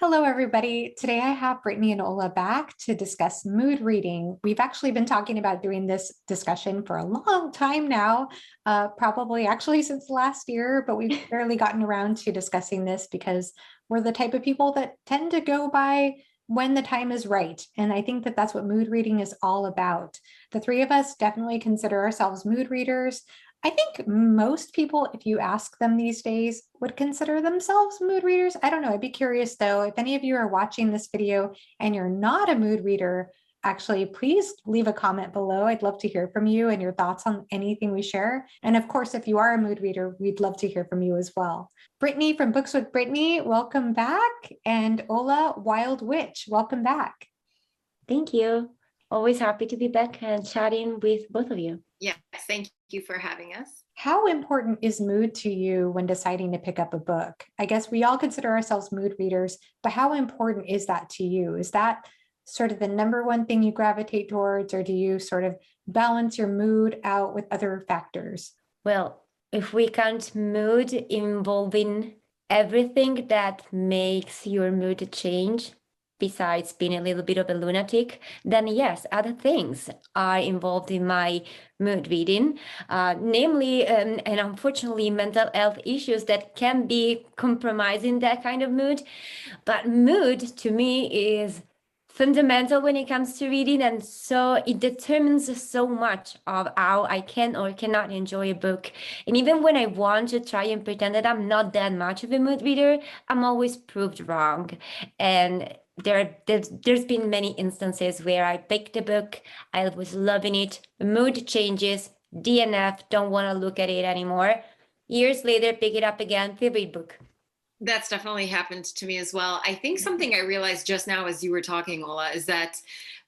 Hello, everybody. Today I have Brittany and Ola back to discuss mood reading. We've actually been talking about doing this discussion for a long time now, probably actually since last year, but we've barely gotten around to discussing this because we're the type of people that tend to go by when the time is right. And I think that that's what mood reading is all about. The three of us definitely consider ourselves mood readers. I think most people, if you ask them these days, would consider themselves mood readers. I don't know. I'd be curious though, if any of you are watching this video and you're not a mood reader, actually, please leave a comment below. I'd love to hear from you and your thoughts on anything we share. And of course, if you are a mood reader, we'd love to hear from you as well. Brittany from Books with Brittany, welcome back. And Ola, Wild Witch, welcome back. Thank you. Always happy to be back and chatting with both of you. Yes, thank you for having us. How important is mood to you when deciding to pick up a book? I guess we all consider ourselves mood readers, but how important is that to you? Is that sort of the number one thing you gravitate towards, or do you sort of balance your mood out with other factors? Well, if we count mood involving everything that makes your mood change, besides being a little bit of a lunatic, then yes, other things are involved in my mood reading, namely, and unfortunately, mental health issues that can be compromising that kind of mood. But mood to me is fundamental when it comes to reading, and so it determines so much of how I can or cannot enjoy a book. And even when I want to try and pretend that I'm not that much of a mood reader, I'm always proved wrong. And there's been many instances where I picked a book, I was loving it, mood changes, DNF, don't want to look at it anymore. Years later, pick it up again, favorite book. That's definitely happened to me as well. I think something I realized just now as you were talking, Ola, is that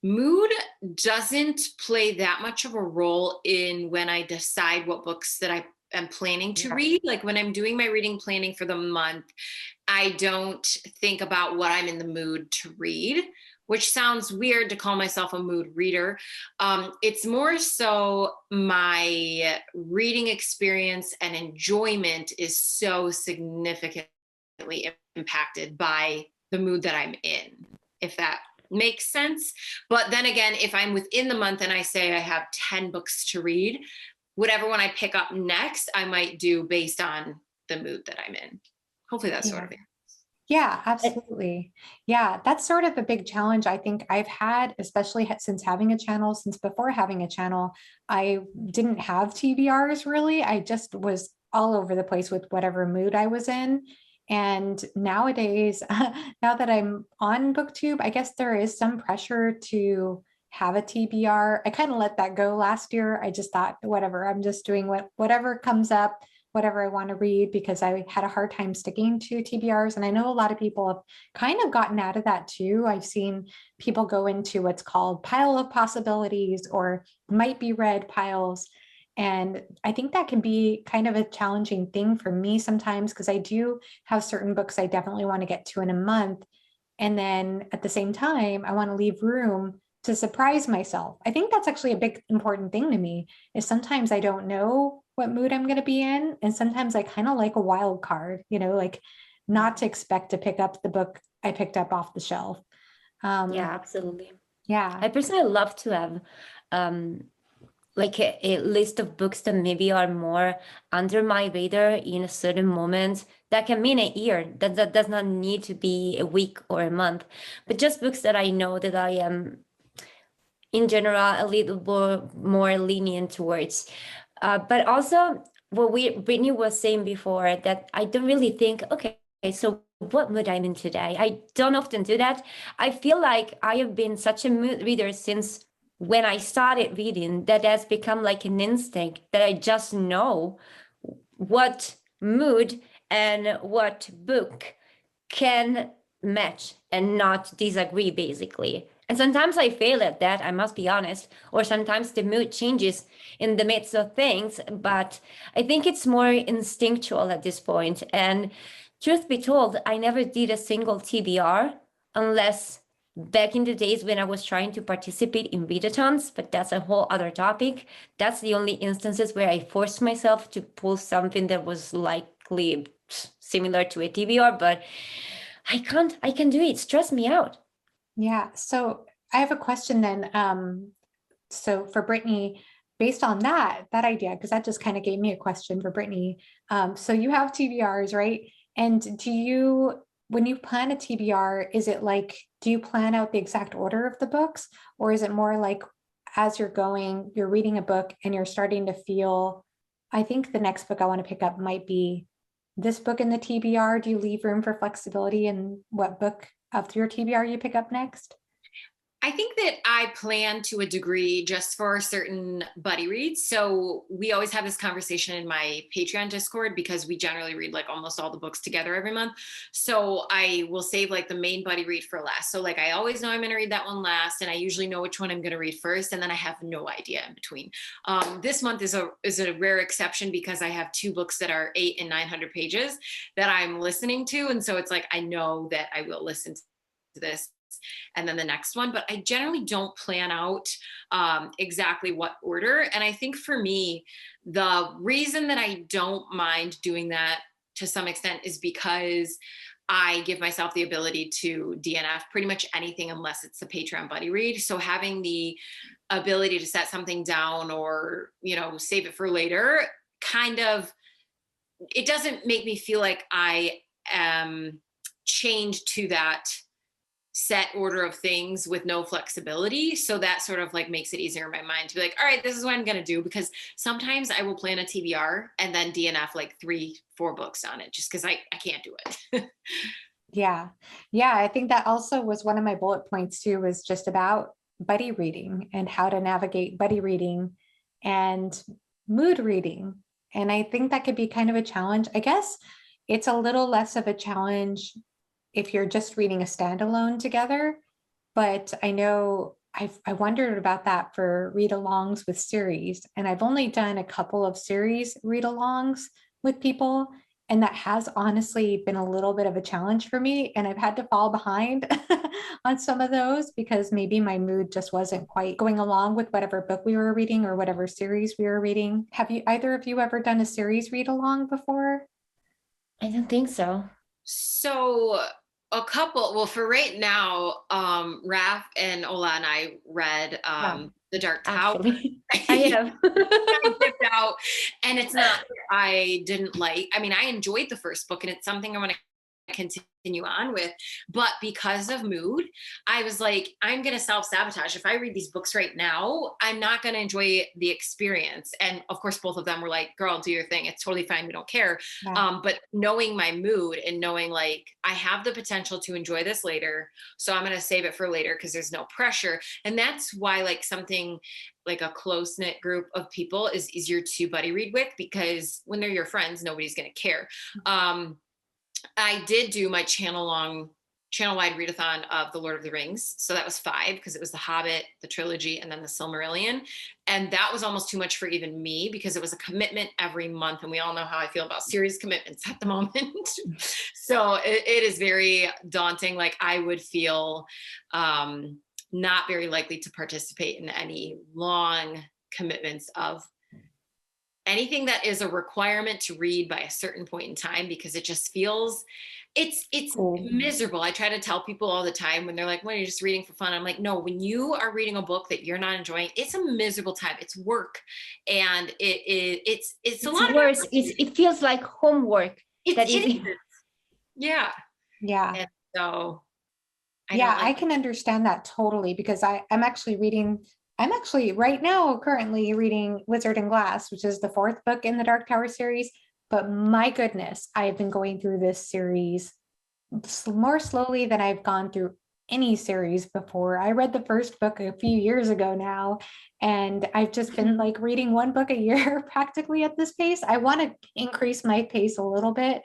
mood doesn't play that much of a role in when I decide what books that I am planning to read. Like when I'm doing my reading planning for the month, I don't think about what I'm in the mood to read, which sounds weird to call myself a mood reader. It's more so my reading experience and enjoyment is so significantly impacted by the mood that I'm in, if that makes sense. But then again, if I'm within the month and I say I have 10 books to read, whatever one I pick up next, I might do based on the mood that I'm in. Hopefully that's sort of it. Yeah, absolutely. Yeah, that's sort of a big challenge I think I've had, especially since having a channel. Since before having a channel, I didn't have TBRs really. I just was all over the place with whatever mood I was in. And nowadays, now that I'm on BookTube, I guess there is some pressure to have a TBR. I kind of let that go last year. I just thought, whatever, I'm just doing whatever comes up, whatever I want to read, because I had a hard time sticking to TBRs. And I know a lot of people have kind of gotten out of that too. I've seen people go into what's called pile of possibilities or might be read piles. And I think that can be kind of a challenging thing for me sometimes, because I do have certain books I definitely want to get to in a month. And then at the same time, I want to leave room to surprise myself. I think that's actually a big important thing to me, is sometimes I don't know what mood I'm going to be in. And sometimes I kind of like a wild card, like not to expect to pick up the book I picked up off the shelf. Yeah, absolutely. Yeah. I personally love to have like a list of books that maybe are more under my radar in a certain moment. That can mean a year. That does not need to be a week or a month, but just books that I know that I am in general a little more lenient towards. But also what Brittany was saying before, that I don't really think, okay, so what mood I'm in today? I don't often do that. I feel like I have been such a mood reader since when I started reading, that has become like an instinct that I just know what mood and what book can match and not disagree, basically. And sometimes I fail at that, I must be honest, or sometimes the mood changes in the midst of things, but I think it's more instinctual at this point. And truth be told, I never did a single TBR unless back in the days when I was trying to participate in readathons, but that's a whole other topic. That's the only instances where I forced myself to pull something that was likely similar to a TBR, but I can do it. It stress me out. Yeah. So I have a question then. So for Brittany, based on that idea, because that just kind of gave me a question for Brittany. So you have TBRs, right? And do you, when you plan a TBR, is it like, do you plan out the exact order of the books, or is it more like as you're going, you're reading a book and you're starting to feel, I think the next book I want to pick up might be this book in the TBR. Do you leave room for flexibility in what book of your TBR you pick up next? I think that I plan to a degree just for certain buddy reads. So we always have this conversation in my Patreon Discord because we generally read like almost all the books together every month. So I will save like the main buddy read for last. So like I always know I'm going to read that one last, and I usually know which one I'm going to read first, and then I have no idea in between. This month is a rare exception because I have two books that are 800 and 900 pages that I'm listening to, and so it's like I know that I will listen to this and then the next one, but I generally don't plan out exactly what order. And I think for me, the reason that I don't mind doing that to some extent is because I give myself the ability to DNF pretty much anything unless it's a Patreon buddy read. So having the ability to set something down or, you know, save it for later, kind of, it doesn't make me feel like I am chained to that set order of things with no flexibility. So that sort of like makes it easier in my mind to be like, all right, this is what I'm going to do. Because sometimes I will plan a TBR and then DNF like 3-4 books on it just because I can't do it. Yeah. Yeah. I think that also was one of my bullet points too, was just about buddy reading and how to navigate buddy reading and mood reading. And I think that could be kind of a challenge. I guess it's a little less of a challenge if you're just reading a standalone together. But I know I wondered about that for read-alongs with series. And I've only done a couple of series read-alongs with people. And that has honestly been a little bit of a challenge for me. And I've had to fall behind on some of those because maybe my mood just wasn't quite going along with whatever book we were reading or whatever series we were reading. Have you, either of you, ever done a series read-along before? I don't think so. So a couple, well, for right now, Raf and Ola and I read The Dark Tower. Actually, I have. I dipped out, and it's not that I didn't like. I mean, I enjoyed the first book, and it's something I want to continue on with, but because of mood, I was like, I'm going to self-sabotage. If I read these books right now, I'm not going to enjoy the experience. And of course, both of them were like, girl, do your thing. It's totally fine. We don't care. Yeah. But knowing my mood and knowing like, I have the potential to enjoy this later. So I'm going to save it for later because there's no pressure. And that's why like something like a close-knit group of people is easier to buddy read with, because when they're your friends, nobody's going to care. I did do my channel-wide readathon of The Lord of the Rings. So that was 5 because it was The Hobbit, the trilogy, and then The Silmarillion. And that was almost too much for even me because it was a commitment every month. And we all know how I feel about serious commitments at the moment. So it is very daunting. Like I would feel not very likely to participate in any long commitments of anything that is a requirement to read by a certain point in time, because it just feels it's miserable. I try to tell people all the time when they're like, "Well, you're just reading for fun." I'm like, no, when you are reading a book that you're not enjoying, it's a miserable time. It's work, and it's a lot worse. of It feels like homework. it is. Yeah. Yeah. And so I can understand that totally, because I'm actually right now currently reading Wizard and Glass, which is the 4th book in the Dark Tower series. But my goodness, I've been going through this series more slowly than I've gone through any series before. I read the first book a few years ago now, and I've just been like reading one book a year practically at this pace. I want to increase my pace a little bit,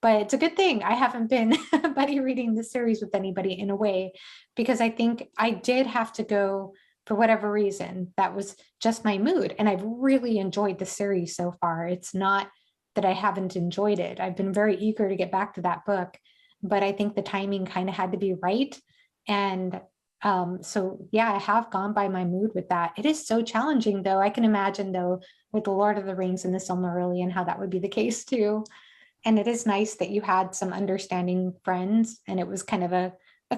but it's a good thing I haven't been buddy reading the series with anybody in a way, because I think I did have to go for whatever reason. That was just my mood. And I've really enjoyed the series so far. It's not that I haven't enjoyed it. I've been very eager to get back to that book, but I think the timing kind of had to be right. And so, yeah, I have gone by my mood with that. It is so challenging, though. I can imagine, though, with The Lord of the Rings and the Silmarillion, how that would be the case, too. And it is nice that you had some understanding friends and it was kind of a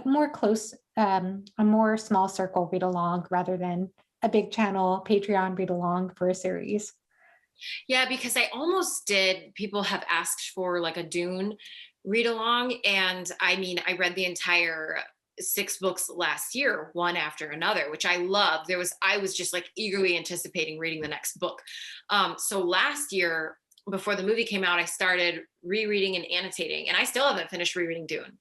more close, a more small circle read along rather than a big channel Patreon read along for a series. Yeah, because I almost did. People have asked for like a Dune read along. And I mean, I read the entire 6 books last year, one after another, which I love. I was just like eagerly anticipating reading the next book. So last year, before the movie came out, I started rereading and annotating, and I still haven't finished rereading Dune.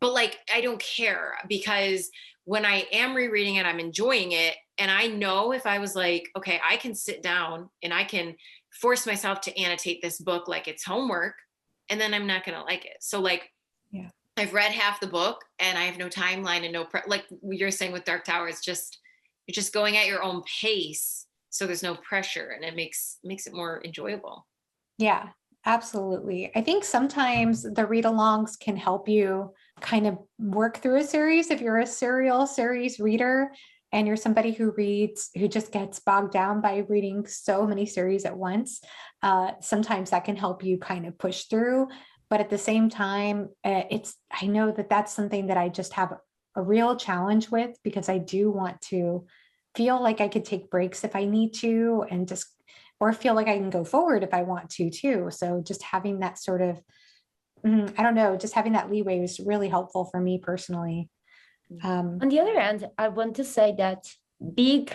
But like, I don't care, because when I am rereading it, I'm enjoying it. And I know if I was like, okay, I can sit down and I can force myself to annotate this book like it's homework, and then I'm not going to like it. So like, Yeah. I've read half the book and I have no timeline and like you're saying with Dark Tower, you're just going at your own pace. So there's no pressure, and it makes it more enjoyable. Yeah, absolutely. I think sometimes the read alongs can help you kind of work through a series. If you're a serial series reader and you're somebody who just gets bogged down by reading so many series at once, sometimes that can help you kind of push through. But at the same time, I know that that's something that I just have a real challenge with, because I do want to feel like I could take breaks if I need to, and just, or feel like I can go forward if I want to too. So just having that sort of, I don't know, just having that leeway is really helpful for me personally. On the other hand, I want to say that big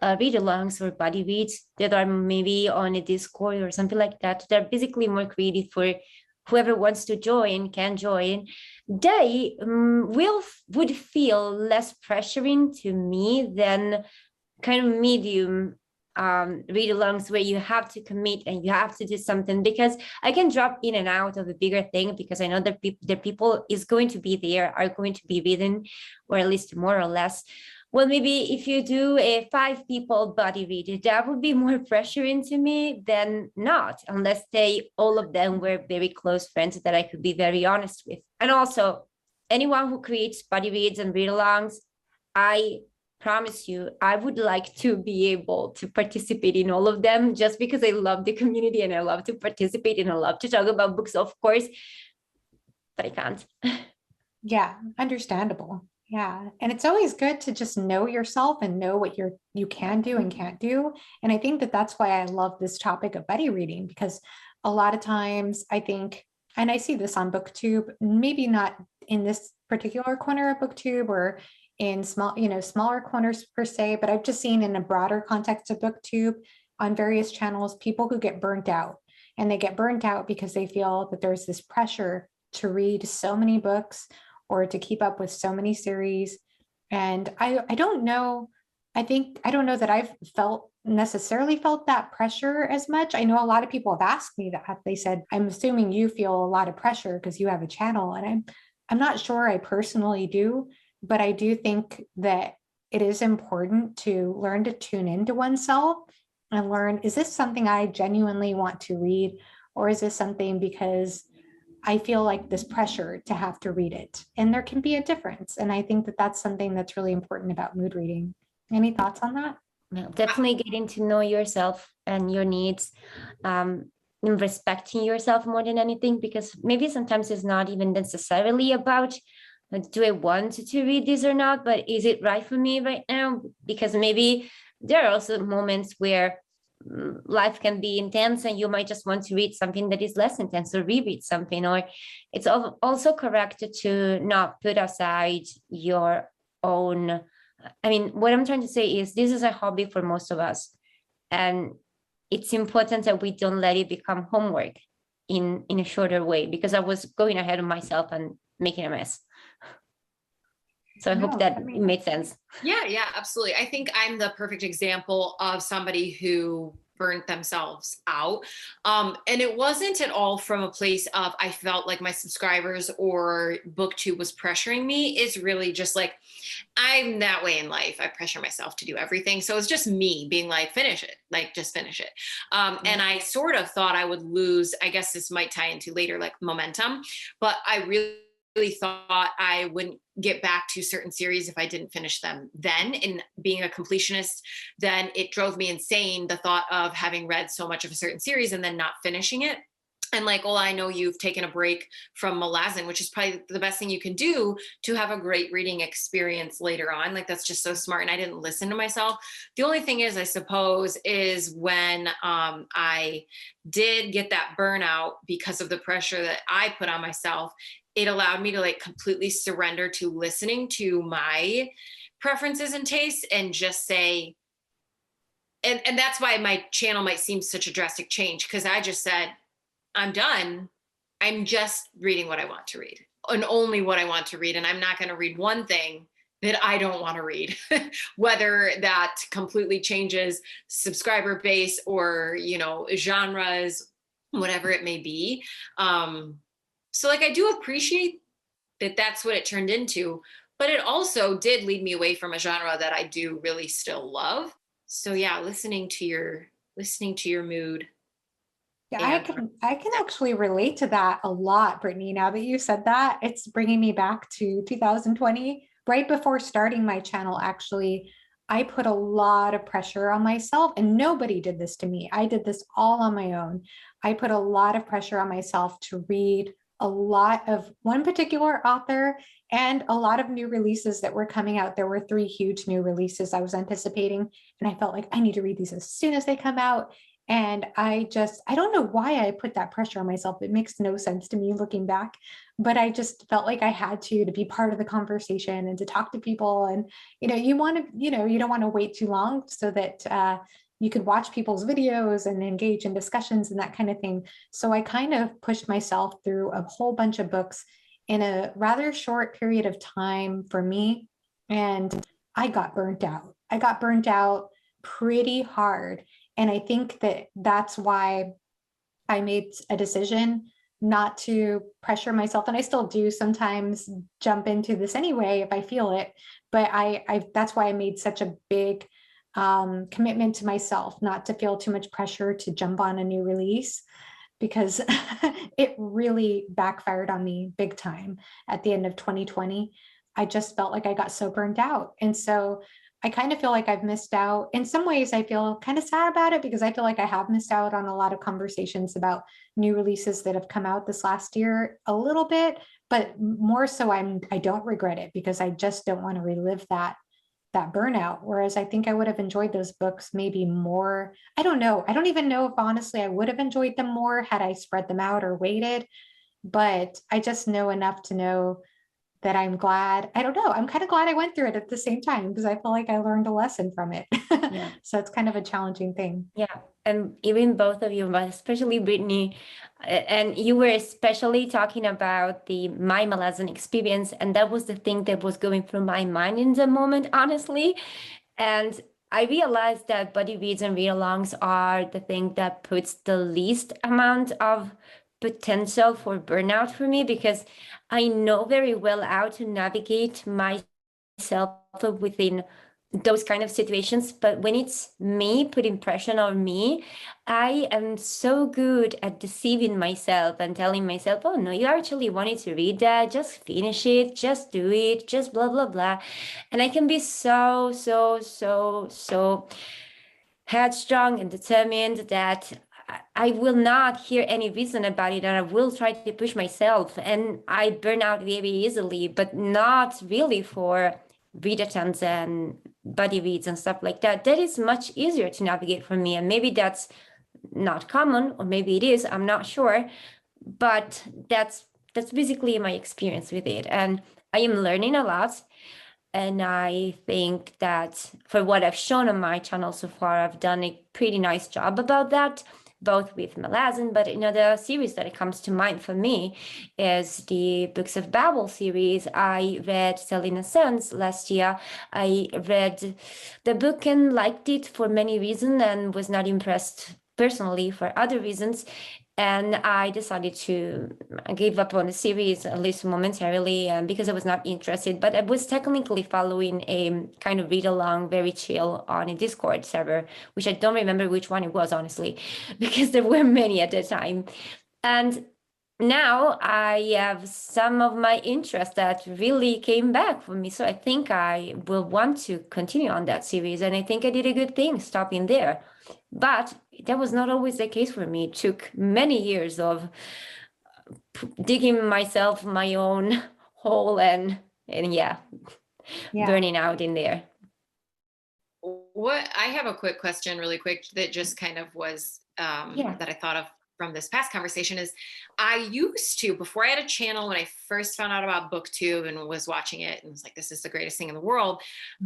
read-alongs or buddy reads that are maybe on a Discord or something like that, they're basically more creative for whoever wants to join can join. They would feel less pressuring to me than kind of medium read-alongs where you have to commit and you have to do something, because I can drop in and out of a bigger thing because I know that the people is going to be there, are going to be reading, or at least more or less. Well, maybe if you do a 5 people buddy read, that would be more pressuring to me than not, unless all of them were very close friends that I could be very honest with. And also, anyone who creates buddy reads and read-alongs, I promise you, I would like to be able to participate in all of them, just because I love the community and I love to participate and I love to talk about books, of course, but I can't. Yeah, understandable. Yeah. And it's always good to just know yourself and know what you can do and can't do. And I think that that's why I love this topic of buddy reading, because a lot of times I think, and I see this on BookTube, maybe not in this particular corner of BookTube or in smaller corners per se, but I've just seen in a broader context of BookTube on various channels, people who get burnt out, and they get burnt out because they feel that there's this pressure to read so many books or to keep up with so many series. And I don't know, I don't know that I've necessarily felt that pressure as much. I know a lot of people have asked me that. They said, I'm assuming you feel a lot of pressure because you have a channel. And I'm not sure I personally do, but I do think that it is important to learn to tune into oneself and learn, is this something I genuinely want to read? Or is this something because I feel like this pressure to have to read it? And there can be a difference. And I think that that's something that's really important about mood reading. Any thoughts on that? Well, definitely getting to know yourself and your needs, and respecting yourself more than anything, because maybe sometimes it's not even necessarily about, do I want to read this or not, but is it right for me right now? Because maybe there are also moments where life can be intense and you might just want to read something that is less intense, or reread something. Or it's also correct to not put aside your own. I mean, what I'm trying to say is this is a hobby for most of us, and it's important that we don't let it become homework in a shorter way, because I was going ahead of myself and making a mess. So I hope that it made sense. Yeah, absolutely. I think I'm the perfect example of somebody who burnt themselves out. And it wasn't at all from a place of, I felt like my subscribers or BookTube was pressuring me. It's really just like, I'm that way in life. I pressure myself to do everything. So it's just me being like, finish it, like just finish it. And I sort of thought I would lose, I guess this might tie into later, like momentum, but I really thought I wouldn't get back to certain series if I didn't finish them then. And being a completionist, then it drove me insane, the thought of having read so much of a certain series and then not finishing it. And like, Ola, I know you've taken a break from Malazan, which is probably the best thing you can do to have a great reading experience later on. Like, that's just so smart. And I didn't listen to myself. The only thing is, I suppose, is when I did get that burnout because of the pressure that I put on myself, it allowed me to like completely surrender to listening to my preferences and tastes and just say, and that's why my channel might seem such a drastic change, because I just said, I'm done. I'm just reading what I want to read and only what I want to read. And I'm not going to read one thing that I don't want to read, whether that completely changes subscriber base or, you know, genres, whatever it may be. So like, I do appreciate that that's what it turned into, but it also did lead me away from a genre that I do really still love. So yeah, listening to your mood. Yeah, And I can actually relate to that a lot, Brittany. Now that you said that, it's bringing me back to 2020. Right before starting my channel, actually, I put a lot of pressure on myself, and nobody did this to me. I did this all on my own. I put a lot of pressure on myself to read a lot of one particular author and a lot of new releases that were coming out. There were 3 huge new releases I was anticipating, and I felt like I need to read these as soon as they come out. And I don't know why I put that pressure on myself. It makes no sense to me looking back, but I just felt like I had to be part of the conversation and to talk to people. And, you want to, you don't want to wait too long so that you could watch people's videos and engage in discussions and that kind of thing. So I kind of pushed myself through a whole bunch of books in a rather short period of time for me. And I got burnt out. I got burnt out pretty hard. And I think that that's why I made a decision not to pressure myself. And I still do sometimes jump into this anyway if I feel it. But that's why I made such a big commitment to myself, not to feel too much pressure to jump on a new release, because it really backfired on me big time at the end of 2020. I just felt like I got so burned out. And so I kind of feel like I've missed out. In some ways, I feel kind of sad about it because I feel like I have missed out on a lot of conversations about new releases that have come out this last year a little bit, but more so I don't regret it because I just don't want to relive that burnout. Whereas I think I would have enjoyed those books maybe more. I don't know. I don't even know if honestly I would have enjoyed them more had I spread them out or waited, but I just know enough to know that I'm glad. I don't know. I'm kind of glad I went through it at the same time because I feel like I learned a lesson from it. Yeah. So it's kind of a challenging thing. Yeah. And even both of you, but especially Brittany, and you were especially talking about my Malazan experience. And that was the thing that was going through my mind in the moment, honestly. And I realized that buddy reads and read-alongs are the thing that puts the least amount of potential for burnout for me, because I know very well how to navigate myself within those kind of situations. But when it's me putting pressure on me, I am so good at deceiving myself and telling myself, oh no, you actually wanted to read that, just finish it, just do it, just blah blah blah. And I can be so headstrong and determined that I will not hear any reason about it, and I will try to push myself. And I burn out very easily, but not really for readathons and buddy reads and stuff like that. That is much easier to navigate for me. And maybe that's not common, or maybe it is, I'm not sure. But that's basically my experience with it. And I am learning a lot. And I think that for what I've shown on my channel so far, I've done a pretty nice job about that, both with Malazan, but another series that comes to mind for me is the Books of Babel series. I read Selena Sons last year. I read the book and liked it for many reasons and was not impressed personally for other reasons. And I decided to give up on the series, at least momentarily, because I was not interested. But I was technically following a kind of read-along, very chill on a Discord server, which I don't remember which one it was, honestly, because there were many at the time. And now I have some of my interests that really came back for me. So I think I will want to continue on that series. And I think I did a good thing stopping there. But that was not always the case for me. It took many years of digging myself my own hole and yeah, burning out in there. What I have a quick question really quick that just kind of was that I thought of from this past conversation is I used to, before I had a channel, when I first found out about BookTube and was watching it and was like, this is the greatest thing in the world,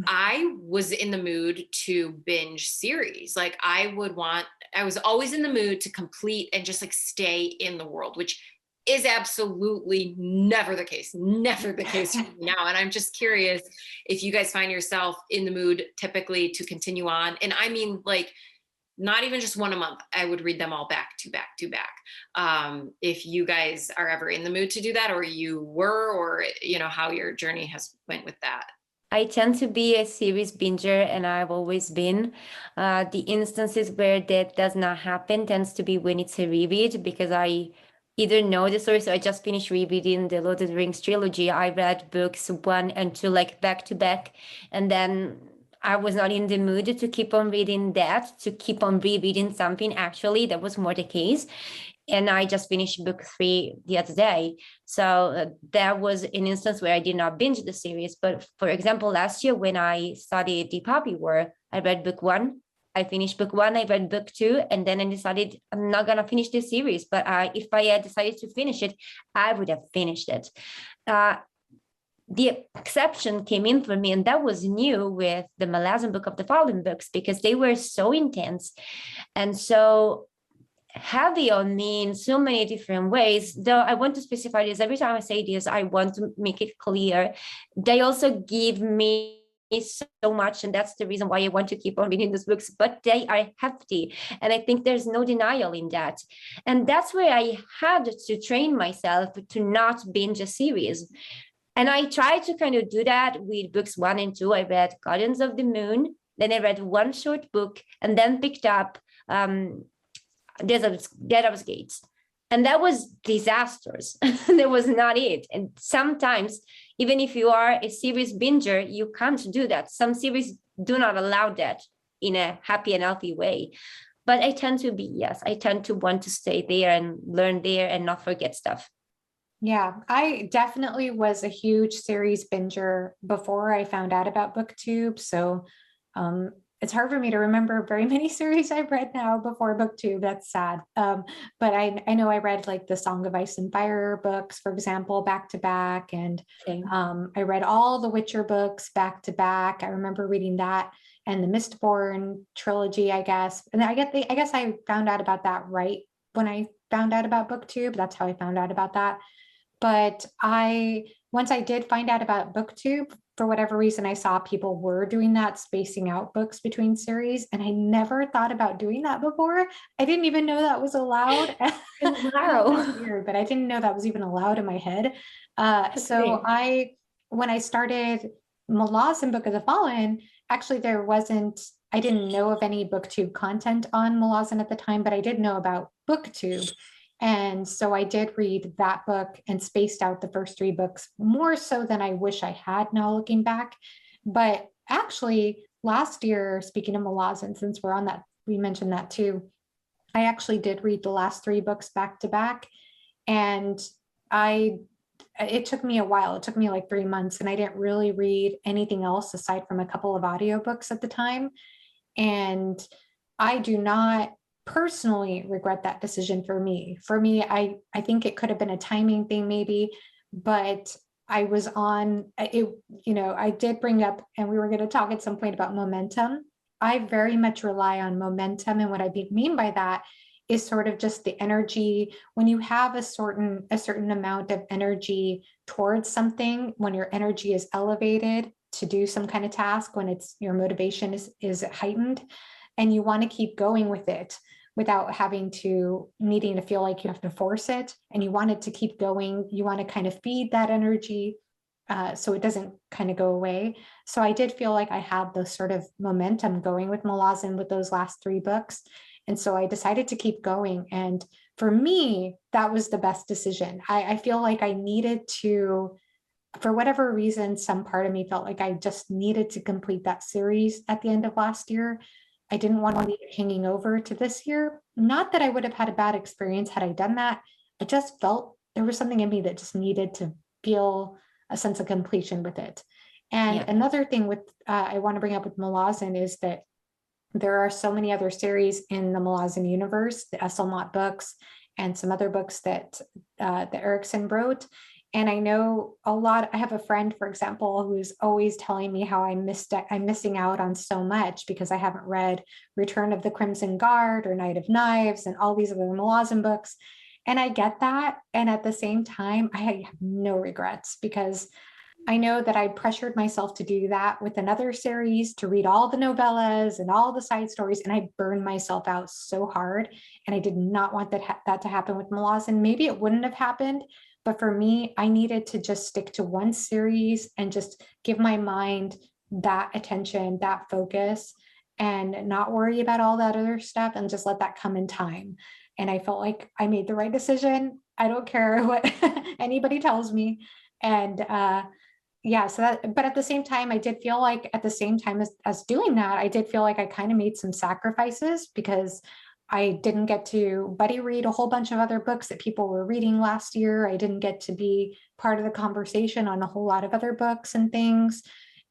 I was in the mood to binge series. Like I was always in the mood to complete and just like stay in the world, which is absolutely never the case for me now. And I'm just curious if you guys find yourself in the mood typically to continue on. And I mean, like, not even just one a month, I would read them all back to back to back. If you guys are ever in the mood to do that, or you were, or, you know, how your journey has went with that. I tend to be a series binger, and I've always been. The instances where that does not happen tends to be when it's a reread, because I either know the story. So I just finished rereading the Lord of the Rings trilogy. I read books 1 and 2 like back to back, and then I was not in the mood to keep on reading that, to keep on rereading something. Actually, that was more the case. And I just finished book 3 the other day. So that was an instance where I did not binge the series. But for example, last year when I studied The Poppy War, I read book 1. I finished book 1, I read book 2, and then I decided I'm not going to finish this series. But if I had decided to finish it, I would have finished it. The exception came in for me, and that was new with the Malazan Book of the Fallen books, because they were so intense and so heavy on me in so many different ways. Though I want to specify this, every time I say this, I want to make it clear. They also give me so much, and that's the reason why I want to keep on reading these books, but they are hefty, and I think there's no denial in that. And that's where I had to train myself to not binge a series. And I tried to kind of do that with books 1 and 2. I read Guardians of the Moon, then I read one short book, and then picked up Dead of Gates. And that was disastrous. That was not it. And sometimes, even if you are a series binger, you can't do that. Some series do not allow that in a happy and healthy way. But I tend to want to stay there and learn there and not forget stuff. Yeah, I definitely was a huge series binger before I found out about BookTube. So it's hard for me to remember very many series I've read now before BookTube. That's sad. But I know I read like the Song of Ice and Fire books, for example, back to back. And I read all the Witcher books back to back. I remember reading that and the Mistborn trilogy, I guess. And I guess I found out about that right when I found out about BookTube. That's how I found out about that. But once I did find out about BookTube, for whatever reason, I saw people were doing that, spacing out books between series. And I never thought about doing that before. I didn't even know that was allowed. Wow. Weird, but I didn't know that was even allowed in my head. So when I started Malazan Book of the Fallen, actually I didn't know of any BookTube content on Malazan at the time, but I did know about BookTube. And so I did read that book and spaced out the first 3 books more so than I wish I had now looking back. But actually last year, speaking of Malazan, since we're on that, we mentioned that too, I actually did read the last 3 books back to back. And it took me a while. It took me like 3 months, and I didn't really read anything else aside from a couple of audiobooks at the time. And I do not personally regret that decision for me. I think it could have been a timing thing maybe, but I was on it, I did bring up, and we were going to talk at some point about momentum. I very much rely on momentum. And what I mean by that is sort of just the energy. When you have a certain amount of energy towards something, when your energy is elevated to do some kind of task, when your motivation is heightened, and you want to keep going with it without needing to feel like you have to force it, and you want it to keep going. You want to kind of feed that energy so it doesn't kind of go away. So I did feel like I had the sort of momentum going with Malazan with those last 3 books. And so I decided to keep going. And for me, that was the best decision. I feel like I needed to, for whatever reason, some part of me felt like I just needed to complete that series at the end of last year. I didn't want to leave it hanging over to this year. Not that I would have had a bad experience had I done that. I just felt there was something in me that just needed to feel a sense of completion with it. And another thing with I want to bring up with Malazan is that there are so many other series in the Malazan universe, the Esselmott books, and some other books that the Erickson wrote. And I know a lot, I have a friend, for example, who's always telling me how I'm missing out on so much because I haven't read Return of the Crimson Guard or Knight of Knives and all these other Malazan books. And I get that. And at the same time, I have no regrets because I know that I pressured myself to do that with another series, to read all the novellas and all the side stories, and I burned myself out so hard. And I did not want that to happen with Malazan. Maybe it wouldn't have happened, but for me, I needed to just stick to one series and just give my mind that attention, that focus, and not worry about all that other stuff and just let that come in time. And I felt like I made the right decision. I don't care what anybody tells me. And yeah, so that, but at the same time, I did feel like at the same time as doing that, I did feel like I kind of made some sacrifices because I didn't get to buddy read a whole bunch of other books that people were reading last year. I didn't get to be part of the conversation on a whole lot of other books and things.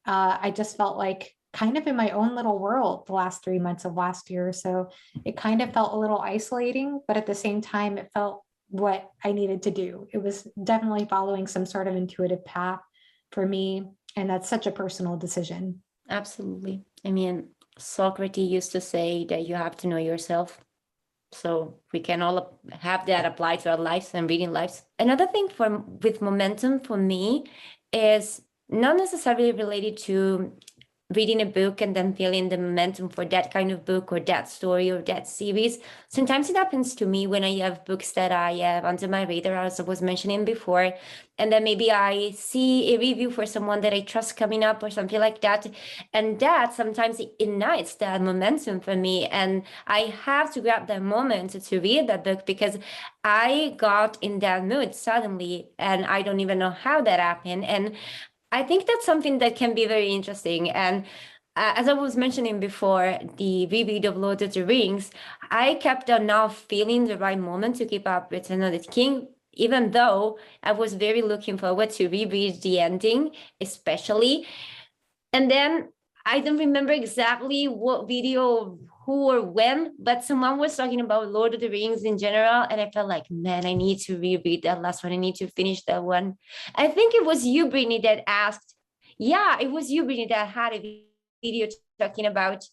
I just felt like kind of in my own little world the last 3 months of last year. So it kind of felt a little isolating, but at the same time, it felt what I needed to do. It was definitely following some sort of intuitive path for me. And that's such a personal decision. Absolutely. I mean, Socrates used to say that you have to know yourself. So we can all have that apply to our lives and reading lives. Another thing with momentum for me is not necessarily related to reading a book and then feeling the momentum for that kind of book or that story or that series. Sometimes it happens to me when I have books that I have under my radar, as I was mentioning before, and then maybe I see a review for someone that I trust coming up or something like that. And that sometimes ignites that momentum for me. And I have to grab that moment to read that book because I got in that mood suddenly, and I don't even know how that happened. And I think that's something that can be very interesting. And as I was mentioning before, the reread of Lord of the Rings, I kept on now feeling the right moment to keep up with Return of the King, even though I was very looking forward to reread the ending, especially. And then I don't remember exactly what video, who or when, but someone was talking about Lord of the Rings in general. And I felt like, man, I need to reread that last one. I need to finish that one. I think it was you, Brittany, that asked. Yeah, it was you, Brittany, that had a video talking about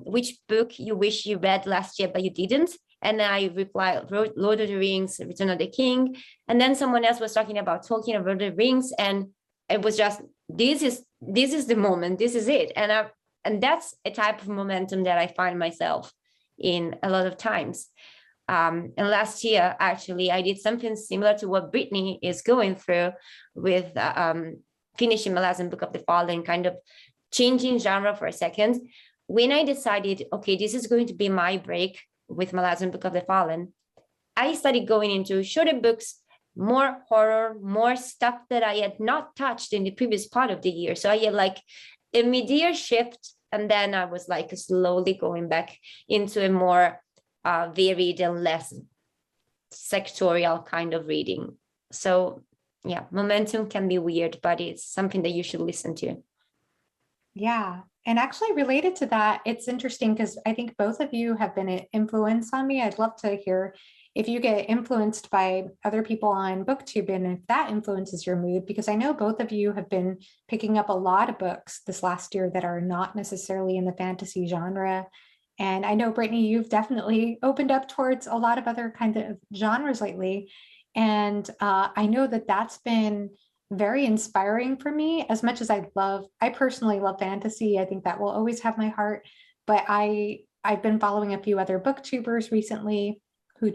which book you wish you read last year, but you didn't. And I replied, Lord of the Rings, Return of the King. And then someone else was talking about Tolkien of Lord of the Rings. And it was just, this is the moment, this is it. And that's a type of momentum that I find myself in a lot of times. And last year, actually, I did something similar to what Brittany is going through with finishing Malazan Book of the Fallen, kind of changing genre for a second. When I decided, okay, this is going to be my break with Malazan Book of the Fallen, I started going into shorter books, more horror, more stuff that I had not touched in the previous part of the year. So I had like a mid-year shift, and then I was like slowly going back into a more varied and less sectorial kind of reading. So yeah, momentum can be weird, but it's something that you should listen to. Yeah. And actually related to that, it's interesting because I think both of you have been an influence on me. I'd love to hear if you get influenced by other people on BookTube and if that influences your mood, because I know both of you have been picking up a lot of books this last year that are not necessarily in the fantasy genre. And I know, Brittany, you've definitely opened up towards a lot of other kinds of genres lately. And I know that that's been very inspiring for me. As much as I personally love fantasy, I think that will always have my heart. But I've been following a few other booktubers recently who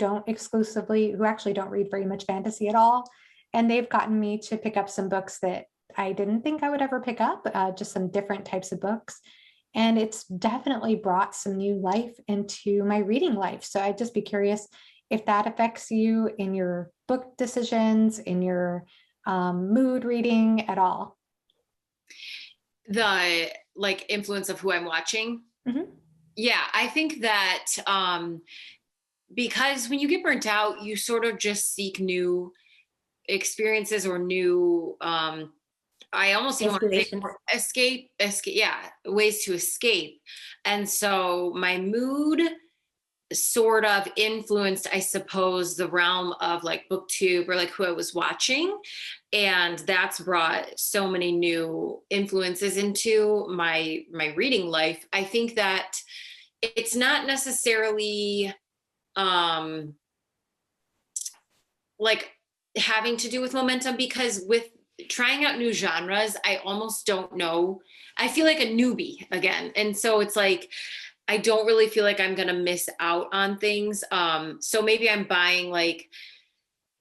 actually don't read very much fantasy at all. And they've gotten me to pick up some books that I didn't think I would ever pick up, just some different types of books. And it's definitely brought some new life into my reading life. So I'd just be curious if that affects you in your book decisions, in your mood reading at all. The like influence of who I'm watching. Mhm. Yeah, I think that because when you get burnt out, you sort of just seek new experiences or new I almost even want to say Inspirations. escape, yeah, ways to escape. And so my mood sort of influenced, I suppose, the realm of like BookTube or like who I was watching. And that's brought so many new influences into my reading life. I think that it's not necessarily like having to do with momentum, because with trying out new genres, I almost don't know. I feel like a newbie again. And so it's like, I don't really feel like I'm going to miss out on things. So maybe I'm buying like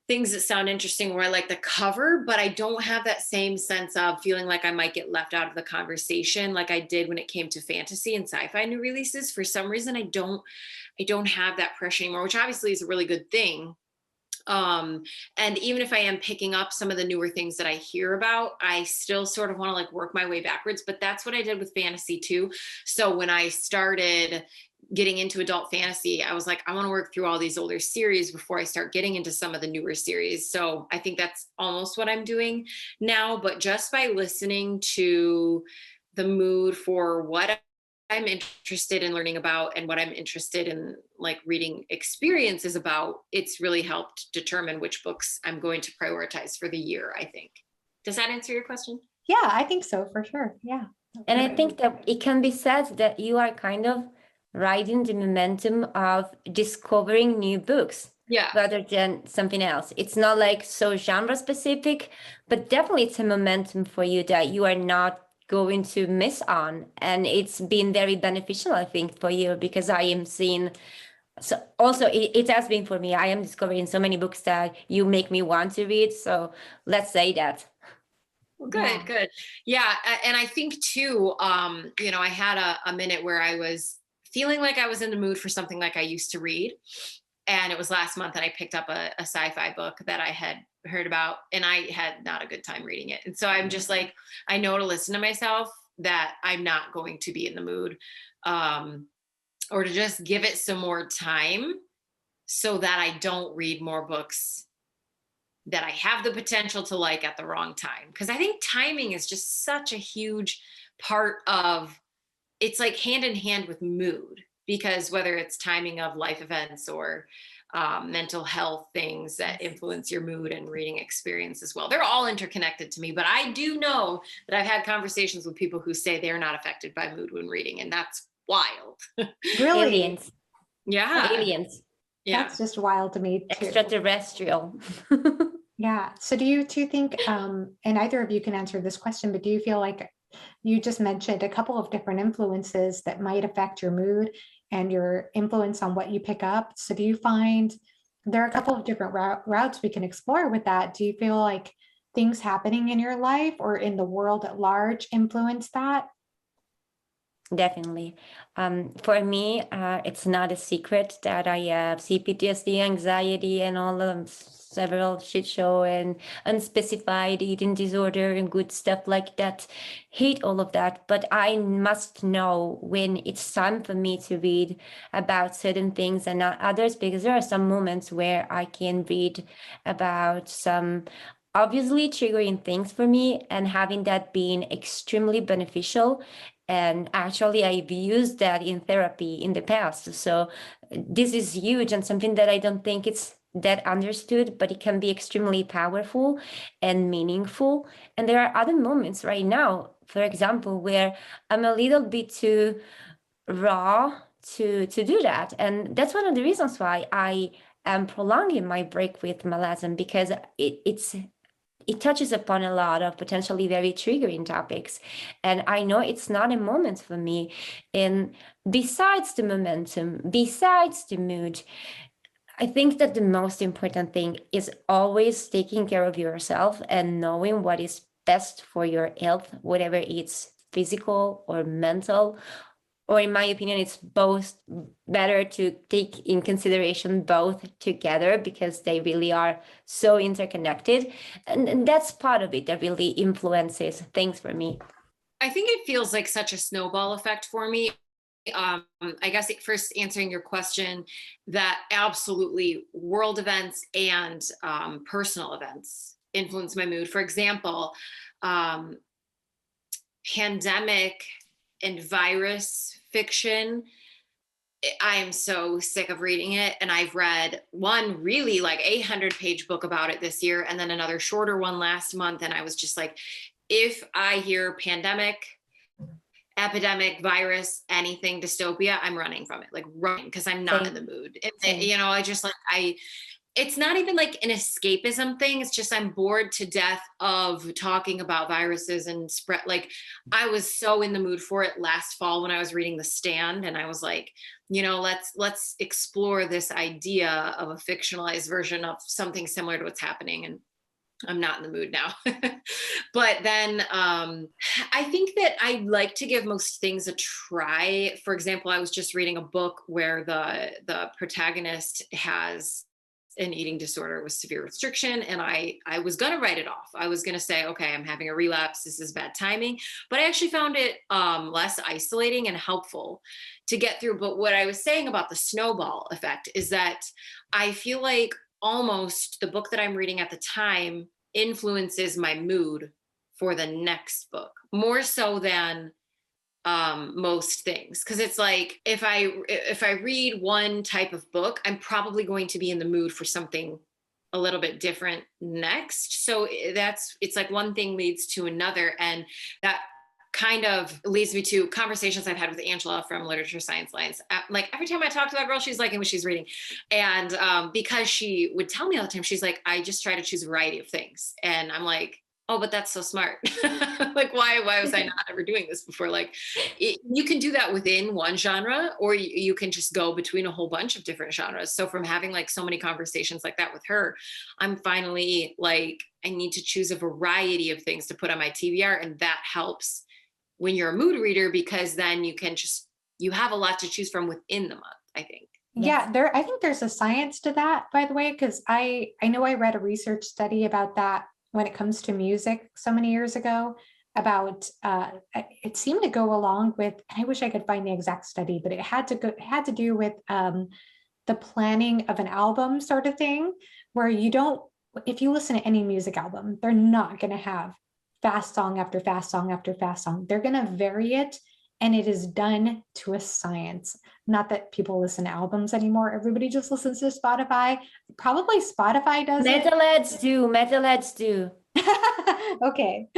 things that sound interesting where I like the cover, but I don't have that same sense of feeling like I might get left out of the conversation like I did when it came to fantasy and sci-fi new releases. For some reason, I don't have that pressure anymore, which obviously is a really good thing. And even if I am picking up some of the newer things that I hear about, I still sort of want to like work my way backwards. But that's what I did with fantasy too. So when I started getting into adult fantasy, I was like, I want to work through all these older series before I start getting into some of the newer series. So I think that's almost what I'm doing now. But just by listening to the mood for what I'm interested in learning about and what I'm interested in like reading experiences about, it's really helped determine which books I'm going to prioritize for the year, I think. Does that answer your question? Yeah, I think so, for sure. Yeah. And I think that it can be said that you are kind of riding the momentum of discovering new books. Yeah. Rather than something else. It's not like so genre specific, but definitely it's a momentum for you that you are not going to miss on. And it's been very beneficial, I think, for you, because I am seeing, so also it has been for me. I am discovering so many books that you make me want to read. So let's say that. Well, good, good. Yeah. And I think too, you know, I had a minute where I was feeling like I was in the mood for something like I used to read. And it was last month that I picked up a sci-fi book that I had heard about, and I had not a good time reading it. And so I'm just like, I know to listen to myself that I'm not going to be in the mood, or to just give it some more time so that I don't read more books that I have the potential to like at the wrong time. Because I think timing is just such a huge part of, it's like hand in hand with mood, because whether it's timing of life events or mental health things that influence your mood and reading experience as well, they're all interconnected to me. But I do know that I've had conversations with people who say they're not affected by mood when reading, and that's wild. Really? Aliens. Yeah. Aliens. Yeah. That's just wild to me too. Extraterrestrial. Yeah. So do you two think, and either of you can answer this question, but do you feel like you just mentioned a couple of different influences that might affect your mood and your influence on what you pick up? So do you find there are a couple of different routes we can explore with that? Do you feel like things happening in your life or in the world at large influence that? Definitely. For me, it's not a secret that I have CPTSD, anxiety, and all of several shit show and unspecified eating disorder and good stuff like that. Hate all of that, but I must know when it's time for me to read about certain things and not others, because there are some moments where I can read about some obviously triggering things for me, and having that being extremely beneficial. And actually, I've used that in therapy in the past. So this is huge and something that I don't think it's that understood, but it can be extremely powerful and meaningful. And there are other moments right now, for example, where I'm a little bit too raw to do that. And that's one of the reasons why I am prolonging my break with melasm, because it touches upon a lot of potentially very triggering topics. And I know it's not a moment for me. And besides the momentum, besides the mood, I think that the most important thing is always taking care of yourself and knowing what is best for your health, whatever it's physical or mental or in my opinion, it's both better to take in consideration both together because they really are so interconnected. And that's part of it that really influences things for me. I think it feels like such a snowball effect for me. I guess first answering your question, that absolutely world events and personal events influence my mood. For example, pandemic and virus fiction, I am so sick of reading it. And I've read one really like 800-page book about it this year, and then another shorter one last month. And I was just like, if I hear pandemic, epidemic, virus, anything dystopia, I'm running from it, like running, because I'm not in the mood. You know, I just like, it's not even like an escapism thing. It's just I'm bored to death of talking about viruses and spread. Like, I was so in the mood for it last fall when I was reading The Stand, and I was like, you know, let's explore this idea of a fictionalized version of something similar to what's happening. And I'm not in the mood now. But then I think that I like to give most things a try. For example, I was just reading a book where the protagonist has an eating disorder with severe restriction, and I was going to write it off. I was going to say, okay, I'm having a relapse, this is bad timing. But I actually found it less isolating and helpful to get through. But what I was saying about the snowball effect is that I feel like almost the book that I'm reading at the time influences my mood for the next book more so than most things. Because it's like, if I read one type of book, I'm probably going to be in the mood for something a little bit different next. So it's like one thing leads to another, and that kind of leads me to conversations I've had with Angela from Literature Science Lines. Like, every time I talk to that girl, she's liking what she's reading. And because she would tell me all the time, she's like, I just try to choose a variety of things. And I'm like, oh, but that's so smart. Like, why was I not ever doing this before? Like, you can do that within one genre, or you can just go between a whole bunch of different genres. So from having like so many conversations like that with her, I'm finally like, I need to choose a variety of things to put on my TBR. And that helps when you're a mood reader, because then you have a lot to choose from within the month, I think. Yeah, I think there's a science to that, by the way, because I know I read a research study about that when it comes to music so many years ago, about it seemed to go along with, and I wish I could find the exact study, but it had to do with the planning of an album sort of thing, where if you listen to any music album, they're not going to have fast song after fast song after fast song. They're going to vary it, and it is done to a science. Not that people listen to albums anymore. Everybody just listens to Spotify. Probably Spotify does it. Metalheads do. Okay.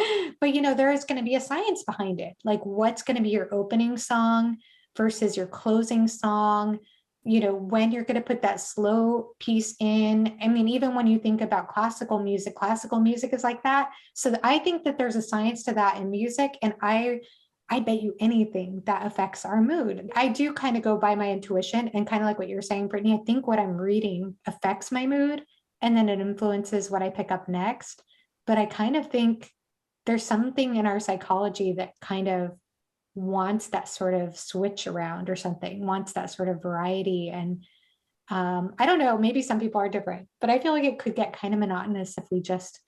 But there is going to be a science behind it. Like, what's going to be your opening song versus your closing song? When you're going to put that slow piece in. I mean, even when you think about classical music is like that. So I think that there's a science to that in music. And I bet you anything that affects our mood. I do kind of go by my intuition, and kind of like what you're saying, Brittany, I think what I'm reading affects my mood, and then it influences what I pick up next. But I kind of think there's something in our psychology that kind of wants that sort of switch around or something, wants that sort of variety. And I don't know, maybe some people are different, but I feel like it could get kind of monotonous if we just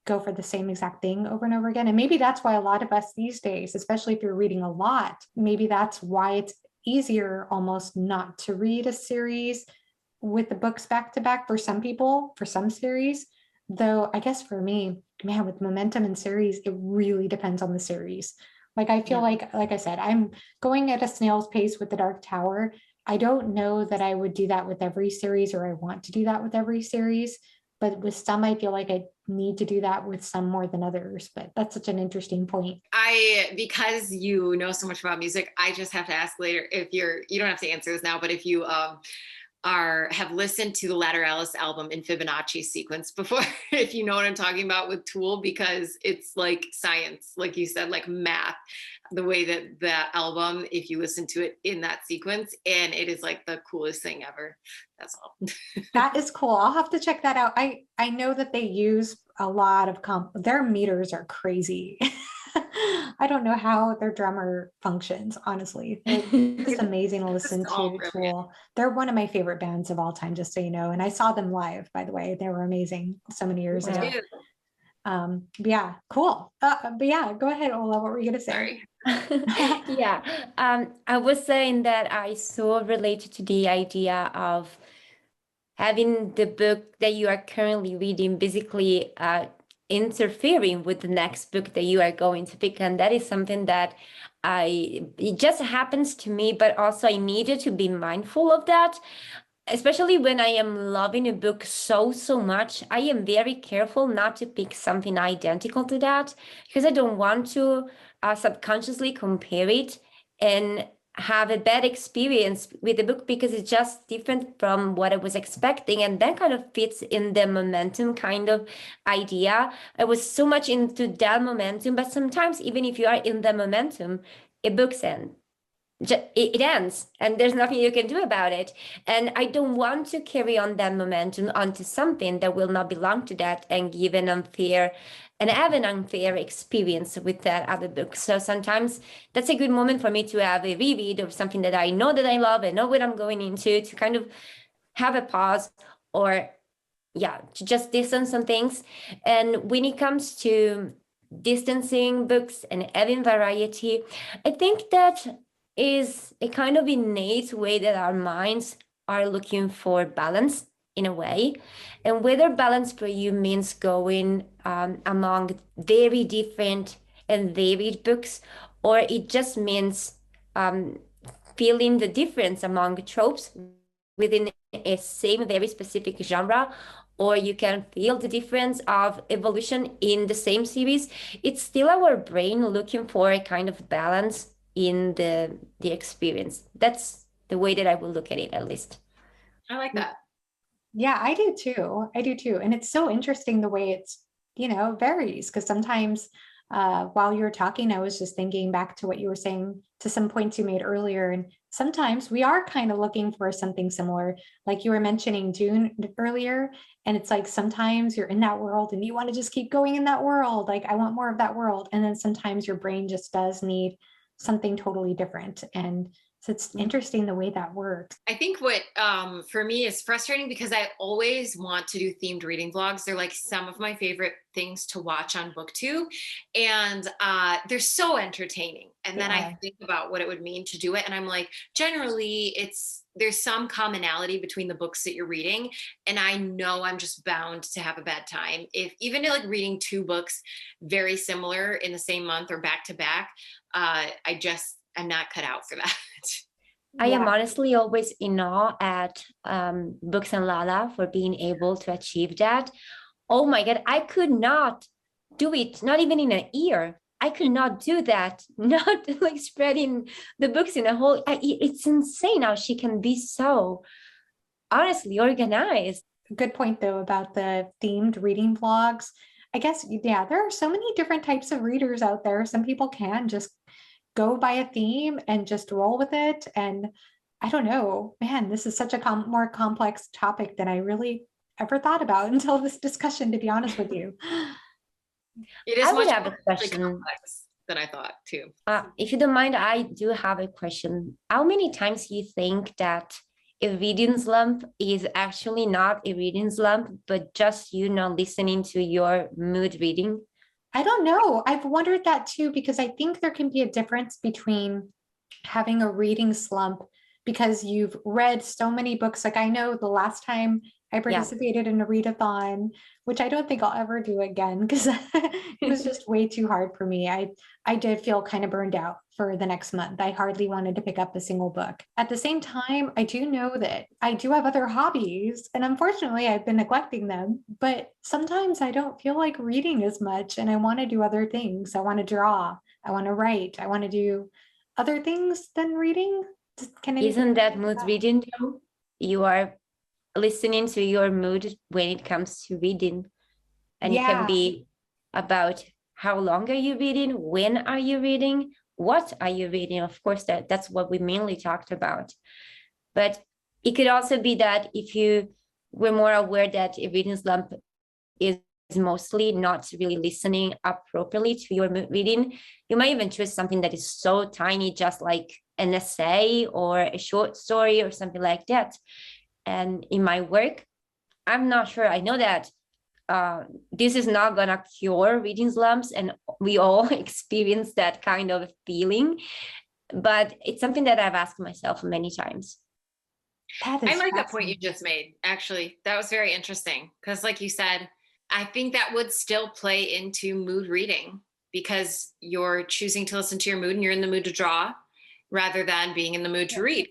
go for the same exact thing over and over again. And maybe that's why a lot of us these days, especially if you're reading a lot, maybe that's why it's easier almost not to read a series with the books back to back for some people, for some series. Though I guess for me, man, with momentum and series, it really depends on the series. Like, I feel like I said, I'm going at a snail's pace with The Dark Tower. I don't know that I would do that with every series, or I want to do that with every series. But with some, I feel like I need to do that with some more than others. But that's such an interesting point. Because you know so much about music, I just have to ask later, if you don't have to answer this now, but if you have listened to the Lateralis album in Fibonacci sequence before, if you know what I'm talking about with Tool, because it's like science, like you said, like math, the way that album, if you listen to it in that sequence, and it is like the coolest thing ever. That's all. That is cool. I'll have to check that out. I know that they use a lot of their meters are crazy. I don't know how their drummer functions, honestly. They're just amazing to listen Just all to. brilliant. Tool. They're one of my favorite bands of all time, just so you know. And I saw them live, by the way. They were amazing so many years ago. Too. But yeah, cool. But yeah, go ahead, Ola. What were you gonna say? Sorry. Yeah, I was saying that I so related to the idea of having the book that you are currently reading basically interfering with the next book that you are going to pick. And that is something that it just happens to me, but also I needed to be mindful of that. Especially when I am loving a book so much, I am very careful not to pick something identical to that, because I don't want to subconsciously compare it and have a bad experience with the book because it's just different from what I was expecting. And that kind of fits in the momentum kind of idea. I was so much into that momentum, but sometimes even if you are in the momentum, a book's end. It ends and there's nothing you can do about it. And I don't want to carry on that momentum onto something that will not belong to that and give an unfair and have an unfair experience with that other book. So sometimes that's a good moment for me to have a reread of something that I know that I love and know what I'm going into, to kind of have a pause or to just distance some things. And when it comes to distancing books and having variety, I think that is a kind of innate way that our minds are looking for balance in a way. And whether balance for you means going among very different and varied books, or it just means feeling the difference among tropes within a same very specific genre, or you can feel the difference of evolution in the same series, it's still our brain looking for a kind of balance in the experience. That's the way that I will look at it, at least. I like that. Yeah, I do too. I do too. And it's so interesting the way it's, varies, because sometimes while you were talking, I was just thinking back to what you were saying, to some points you made earlier. And sometimes we are kind of looking for something similar, like you were mentioning Dune earlier. And it's like sometimes you're in that world and you want to just keep going in that world. Like, I want more of that world. And then sometimes your brain just does need something totally different. And so it's interesting the way that works. I think what for me is frustrating, because I always want to do themed reading vlogs. They're like some of my favorite things to watch on BookTube, and they're so entertaining. And then I think about what it would mean to do it, and I'm like, generally there's some commonality between the books that you're reading, and I know I'm just bound to have a bad time if even like reading two books very similar in the same month or back to back. I'm not cut out for that. I am honestly always in awe at Books and Lala for being able to achieve that. Oh my God, I could not do it, not even in a year. I could not do that, not like spreading the books in a whole, it's insane how she can be so honestly organized. Good point though about the themed reading vlogs. I guess, there are so many different types of readers out there. Some people can just go by a theme and just roll with it. And I don't know, man, this is such a more complex topic than I really ever thought about until this discussion, to be honest with you. It is I would much have a more question complex than I thought too. If you don't mind, I do have a question. How many times do you think that a reading slump is actually not a reading slump, but just you not listening to your mood reading? I don't know. I've wondered that too, because I think there can be a difference between having a reading slump because you've read so many books. Like, I know the last time I participated in a readathon, which I don't think I'll ever do again because it was just way too hard for me. I did feel kind of burned out for the next month. I hardly wanted to pick up a single book. At the same time, I do know that I do have other hobbies, and unfortunately I've been neglecting them, but sometimes I don't feel like reading as much and I want to do other things. I want to draw, I want to write, I want to do other things than reading. Isn't that mood reading though? You are listening to your mood when it comes to reading, and it can be about how long are you reading, when are you reading, what are you reading. Of course, that's what we mainly talked about, but it could also be that if you were more aware that a reading slump is mostly not really listening appropriately to your mood reading. You might even choose something that is so tiny, just like an essay or a short story or something like that. And in my work, I'm not sure. I know that this is not gonna cure reading slumps, and we all experience that kind of feeling. But it's something that I've asked myself many times. That is I like that point you fascinating. just made. Actually, that was very interesting because, like you said, I think that would still play into mood reading because you're choosing to listen to your mood and you're in the mood to draw rather than being in the mood to read.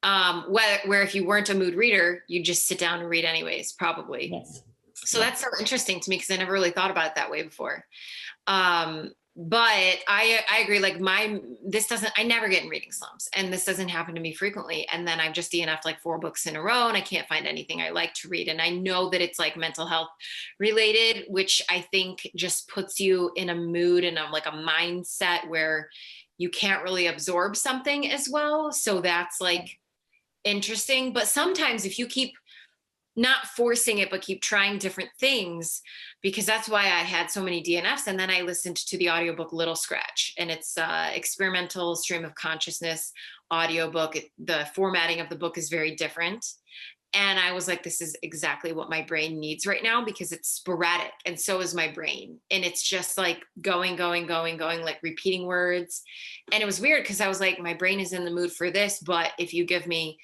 Where if you weren't a mood reader, you just sit down and read anyways, probably. Yes. So that's so interesting to me because I never really thought about it that way before. But I agree. Like I never get in reading slumps, and this doesn't happen to me frequently. And then I've just DNF'd like 4 books in a row, and I can't find anything I like to read. And I know that it's like mental health related, which I think just puts you in a mood and like a mindset where you can't really absorb something as well. So that's like interesting. But sometimes if you keep not forcing it, but keep trying different things, because that's why I had so many DNFs. And then I listened to the audiobook Little Scratch, and it's experimental stream of consciousness audiobook. The formatting of the book is very different. And I was like, this is exactly what my brain needs right now because it's sporadic. And so is my brain. And it's just like going, like repeating words. And it was weird because I was like, my brain is in the mood for this. But if you give me,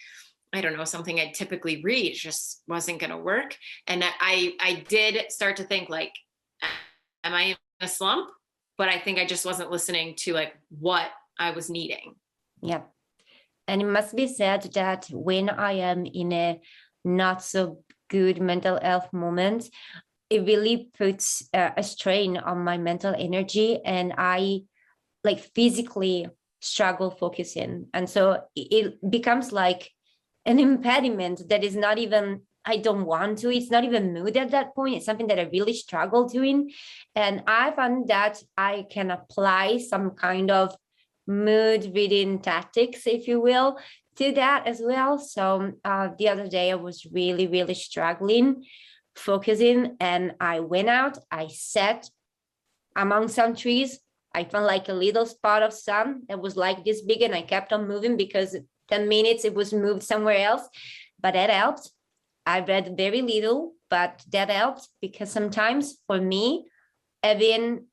I don't know, something I'd typically read, just wasn't going to work. And I did start to think like, am I in a slump? But I think I just wasn't listening to like what I was needing. Yeah. And it must be said that when I am in a not so good mental health moment, it really puts a strain on my mental energy, and I like physically struggle focusing. And so it becomes like an impediment that is not even, I don't want to, it's not even mood at that point. It's something that I really struggle doing. And I found that I can apply some kind of mood reading tactics, if you will, to that as well. So the other day I was really struggling focusing, and I went out, I sat among some trees. I found like a little spot of sun that was like this big, and I kept on moving because 10 minutes it was moved somewhere else, but that helped. I read very little, but that helped because sometimes for me, having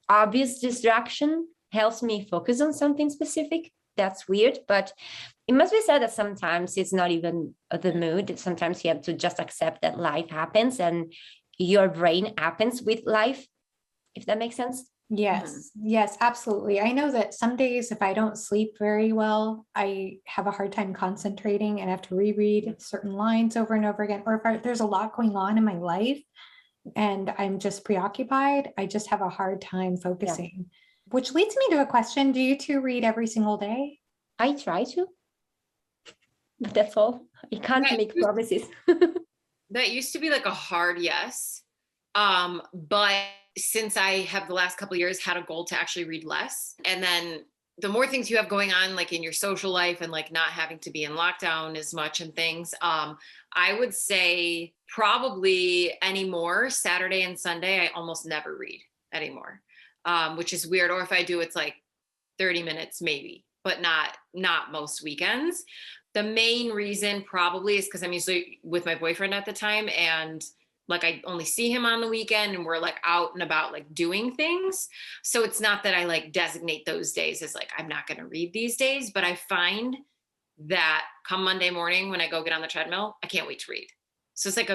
obvious distraction helps me focus on something specific. That's weird, but it must be said that sometimes it's not even the mood. Sometimes you have to just accept that life happens and your brain happens with life, if that makes sense. Yes, yes, absolutely. I know that some days if I don't sleep very well, I have a hard time concentrating and have to reread certain lines over and over again. Or if there's a lot going on in my life and I'm just preoccupied, I just have a hard time focusing. Which leads me to a question. Do you two read every single day? I try to, but that's all. I can't make promises. That used to be like a hard yes. But since I have the last couple of years had a goal to actually read less, and then the more things you have going on, like in your social life and like not having to be in lockdown as much and things, I would say probably anymore, Saturday and Sunday, I almost never read anymore, which is weird. Or if I do, it's like 30 minutes maybe, but not most weekends. The main reason probably is because I'm usually with my boyfriend at the time, and like I only see him on the weekend and we're like out and about like doing things. So it's not that I like designate those days as like, I'm not going to read these days, but I find that come Monday morning when I go get on the treadmill, I can't wait to read. So it's like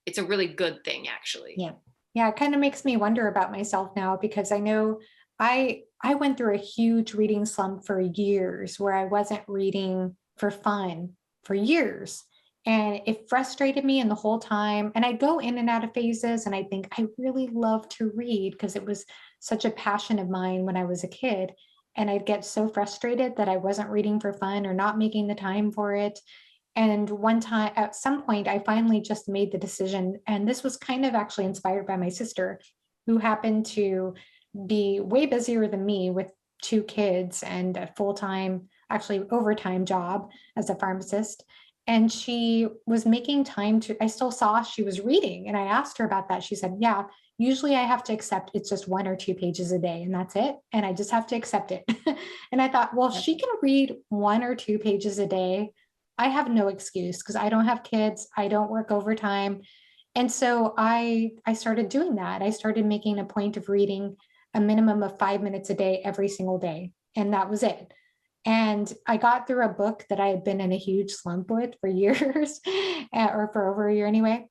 it's a really good thing actually. Yeah. Yeah, it kind of makes me wonder about myself now because I know I went through a huge reading slump for years where I wasn't reading for fun for years. And it frustrated me and the whole time. And I go in and out of phases. And I think I really love to read because it was such a passion of mine when I was a kid. And I'd get so frustrated that I wasn't reading for fun or not making the time for it. And one time, at some point, I finally just made the decision. And this was kind of actually inspired by my sister, who happened to be way busier than me with 2 kids and a full-time, actually overtime job as a pharmacist. And she was making time to, I still saw she was reading, and I asked her about that. She said, yeah, usually I have to accept it's just 1 or 2 pages a day and that's it. And I just have to accept it. And I thought, well, if she can read 1 or 2 pages a day, I have no excuse because I don't have kids. I don't work overtime. And so I started doing that. I started making a point of reading a minimum of 5 minutes a day every single day. And that was it. And I got through a book that I had been in a huge slump with for years, or for over a year anyway.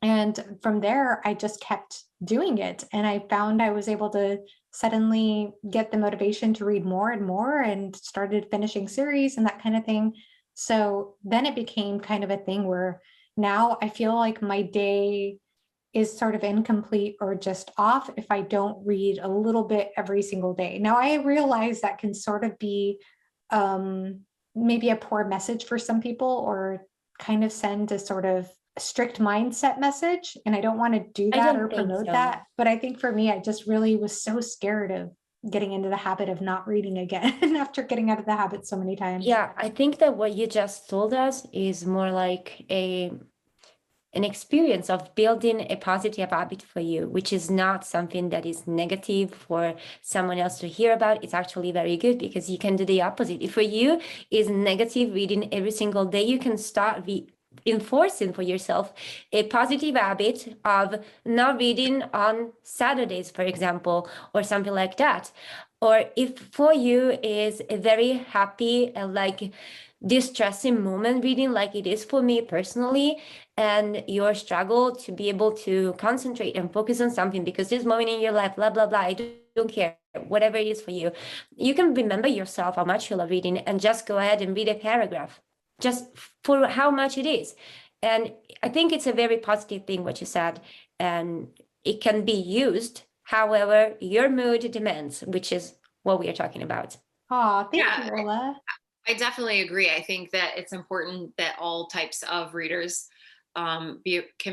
And from there, I just kept doing it. And I found I was able to suddenly get the motivation to read more and more, and started finishing series and that kind of thing. So then it became kind of a thing where now I feel like my day is sort of incomplete or just off if I don't read a little bit every single day. Now I realize that can sort of be maybe a poor message for some people, or kind of send a sort of strict mindset message. And I don't want to do I that don't or think promote so. that. But I think for me, I just really was so scared of getting into the habit of not reading again after getting out of the habit so many times. Yeah, I think that what you just told us is more like an experience of building a positive habit for you, which is not something that is negative for someone else to hear about. It's actually very good because you can do the opposite. If for you is negative reading every single day, you can start enforcing for yourself a positive habit of not reading on Saturdays, for example, or something like that. Or if for you is a very happy and like distressing moment reading, like it is for me personally, and your struggle to be able to concentrate and focus on something because this moment in your life, blah, blah, blah, I don't care, whatever it is for you, you can remember yourself how much you love reading and just go ahead and read a paragraph, just for how much it is. And I think it's a very positive thing, what you said, and it can be used however your mood demands, which is what we are talking about. Oh, thank Yeah, you, Ola. I definitely agree. I think that it's important that all types of readers can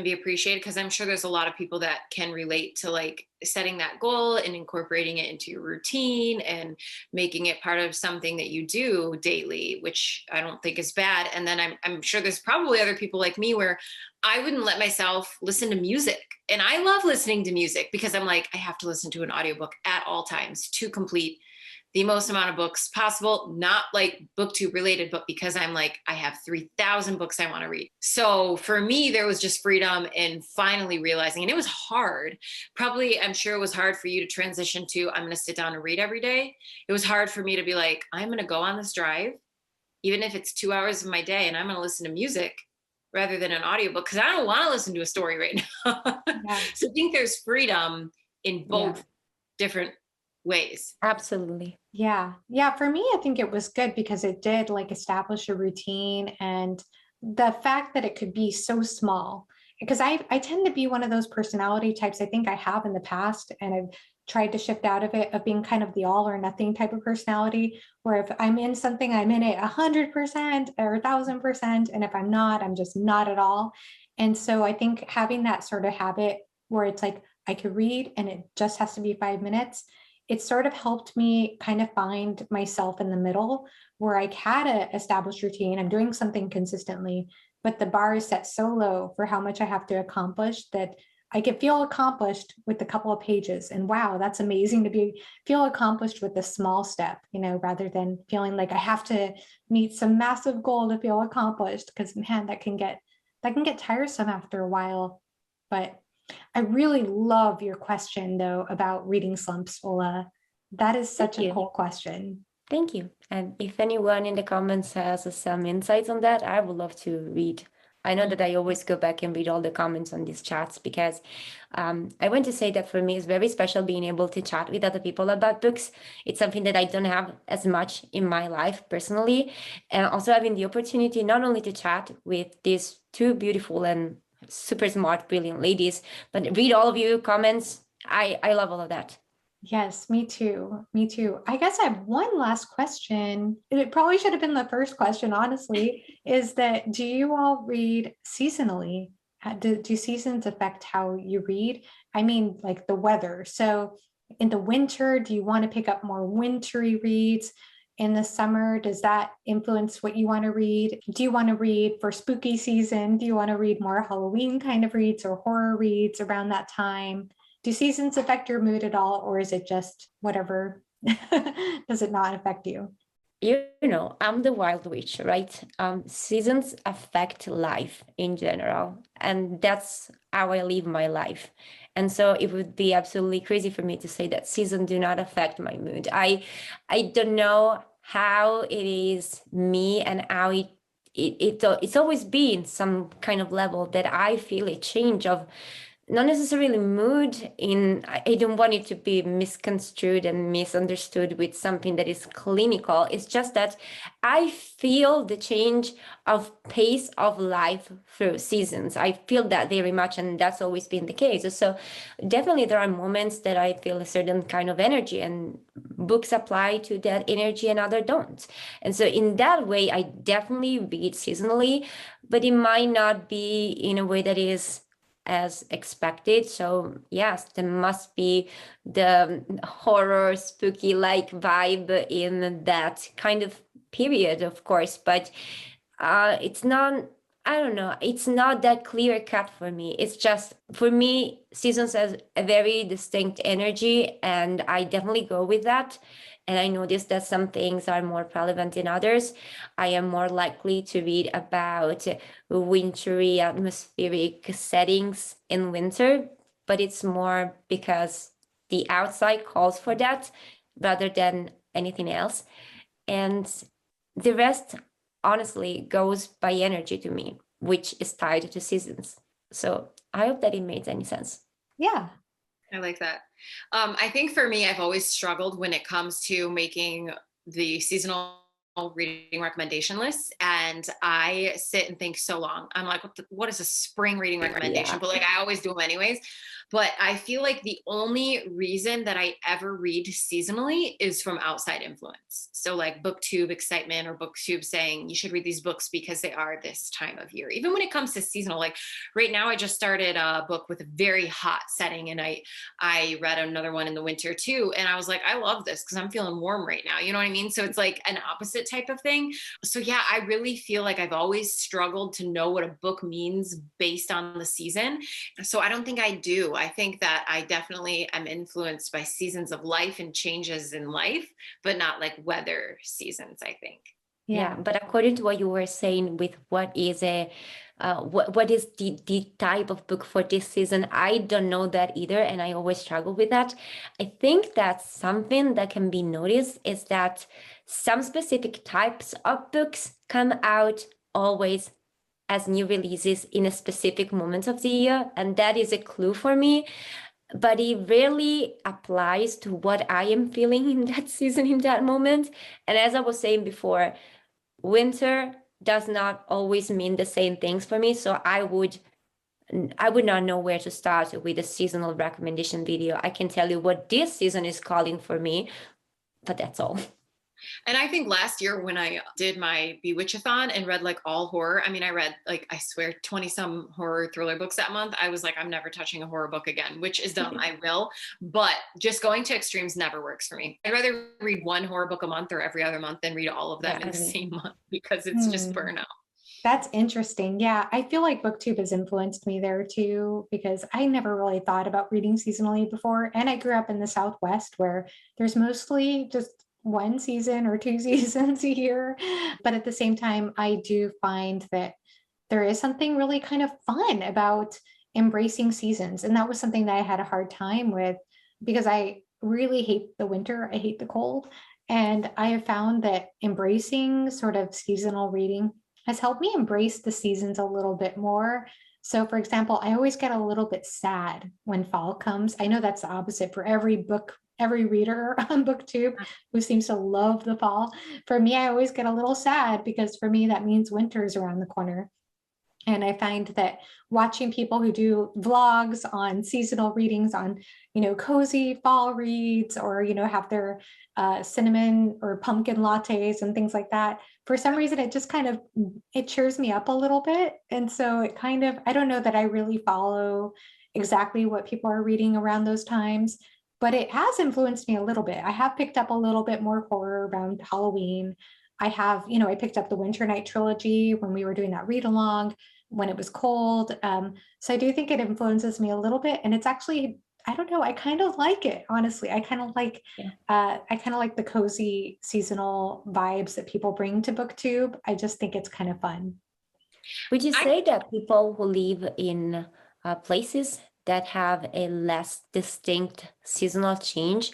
be appreciated, because I'm sure there's a lot of people that can relate to like setting that goal and incorporating it into your routine and making it part of something that you do daily, which I don't think is bad. And then I'm sure there's probably other people like me where I wouldn't let myself listen to music. And I love listening to music because I'm like, I have to listen to an audiobook at all times to complete the most amount of books possible, not like BookTube related, but because I'm like, I have 3,000 books I want to read. So for me, there was just freedom in finally realizing, and it was hard. Probably, I'm sure it was hard for you to transition to, I'm going to sit down and read every day. It was hard for me to be like, I'm going to go on this drive, even if it's 2 hours of my day, and I'm going to listen to music rather than an audiobook, because I don't want to listen to a story right now. Yeah. So I think there's freedom in both different ways. Absolutely. Yeah. Yeah. For me, I think it was good because it did like establish a routine, and the fact that it could be so small, because I tend to be one of those personality types. I think I have in the past, and I've tried to shift out of it, of being kind of the all or nothing type of personality, where if I'm in something, I'm in it 100% or 1,000%. And if I'm not, I'm just not at all. And so I think having that sort of habit where it's like, I could read and it just has to be 5 minutes, it sort of helped me kind of find myself in the middle where I had an established routine. I'm doing something consistently, but the bar is set so low for how much I have to accomplish that I can feel accomplished with a couple of pages. And wow, that's amazing to feel accomplished with a small step, rather than feeling like I have to meet some massive goal to feel accomplished. Because man, that can get tiresome after a while. But I really love your question, though, about reading slumps, Ola. That is such a cool question. Thank you. And if anyone in the comments has some insights on that, I would love to read. I know that I always go back and read all the comments on these chats because I want to say that for me, it's very special being able to chat with other people about books. It's something that I don't have as much in my life personally. And also having the opportunity not only to chat with these two beautiful and super smart, brilliant ladies, but read all of your comments. I love all of that. Yes, me too. Me too. I guess I have one last question. It probably should have been the first question, honestly, is that do you all read seasonally? Do seasons affect how you read? I mean, like the weather. So in the winter, do you want to pick up more wintry reads? in the summer? Does that influence what you want to read? Do you want to read for spooky season? Do you want to read more Halloween kind of reads or horror reads around that time? Do seasons affect your mood at all, or is it just whatever? Does it not affect you? I'm the wild witch, right? Seasons affect life in general, and that's how I live my life. And so it would be absolutely crazy for me to say that seasons do not affect my mood. I don't know how it is me and how it's always been some kind of level that I feel a change of not necessarily mood in, I don't want it to be misconstrued and misunderstood with something that is clinical. It's just that I feel the change of pace of life through seasons. I feel that very much, and that's always been the case. So definitely there are moments that I feel a certain kind of energy, and books apply to that energy and other don't. And so in that way, I definitely read seasonally, but it might not be in a way that is as expected. So yes, there must be the horror, spooky like vibe in that kind of period, of course, but it's not, I don't know, it's not that clear cut for me. It's just, for me, seasons has a very distinct energy, and I definitely go with that. And I notice that some things are more relevant in others. I am more likely to read about wintry atmospheric settings in winter, but it's more because the outside calls for that rather than anything else. And the rest honestly goes by energy to me, which is tied to seasons. So I hope that it made any sense. Yeah. I like that. I think for me, I've always struggled when it comes to making the seasonal reading recommendation lists, and I sit and think so long. I'm like, what is a spring reading recommendation? Yeah. But like, I always do them anyways. But I feel like the only reason that I ever read seasonally is from outside influence. So like BookTube excitement, or BookTube saying you should read these books because they are this time of year. Even when it comes to seasonal, like right now I just started a book with a very hot setting, and I read another one in the winter too. And I was like, I love this because I'm feeling warm right now. You know what I mean? So it's like an opposite type of thing. So yeah, I really feel like I've always struggled to know what a book means based on the season. So I don't think I do. I think that I definitely am influenced by seasons of life and changes in life, but not like weather seasons, I think. Yeah, but according to what you were saying with what is what is the type of book for this season, I don't know that either, and I always struggle with that. I think that something that can be noticed is that some specific types of books come out always as new releases in a specific moment of the year, and that is a clue for me. But it rarely applies to what I am feeling in that season, in that moment. And as I was saying before, winter does not always mean the same things for me. So I would not know where to start with a seasonal recommendation video. I can tell you what this season is calling for me, but that's all. And I think last year when I did my Bewitchathon and read like all horror, I mean, I read like, I swear 20 some horror thriller books that month. I was like, I'm never touching a horror book again, which is dumb. I will, but just going to extremes never works for me. I'd rather read one horror book a month or every other month than read all of them in the same month, because it's just burnout. That's interesting. Yeah, I feel like BookTube has influenced me there too, because I never really thought about reading seasonally before. And I grew up in the Southwest, where there's mostly just one season or two seasons a year. But at the same time, I do find that there is something really kind of fun about embracing seasons. And that was something that I had a hard time with, because I really hate the winter. I hate the cold. And I have found that embracing sort of seasonal reading has helped me embrace the seasons a little bit more. So for example, I always get a little bit sad when fall comes. I know that's the opposite for every reader on BookTube who seems to love the fall. For me, I always get a little sad, because for me, that means winter's around the corner. And I find that watching people who do vlogs on seasonal readings, on, cozy fall reads, or, have their cinnamon or pumpkin lattes and things like that, for some reason, it just kind of, it cheers me up a little bit. And so it kind of, I don't know that I really follow exactly what people are reading around those times, but it has influenced me a little bit. I have picked up a little bit more horror around Halloween. I have, I picked up the Winter Night trilogy when we were doing that read along when it was cold. So I do think it influences me a little bit, and it's actually, I don't know, I kind of like it, honestly. I kind of like, the cozy seasonal vibes that people bring to BookTube. I just think it's kind of fun. Would you say that people who live in places that have a less distinct seasonal change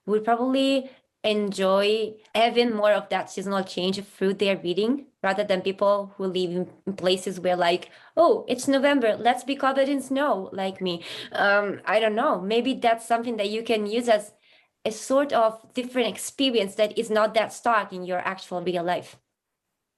would probably enjoy having more of that seasonal change through their reading, rather than people who live in places where like, oh, it's November, let's be covered in snow, like me? I don't know. Maybe that's something that you can use as a sort of different experience that is not that stark in your actual real life.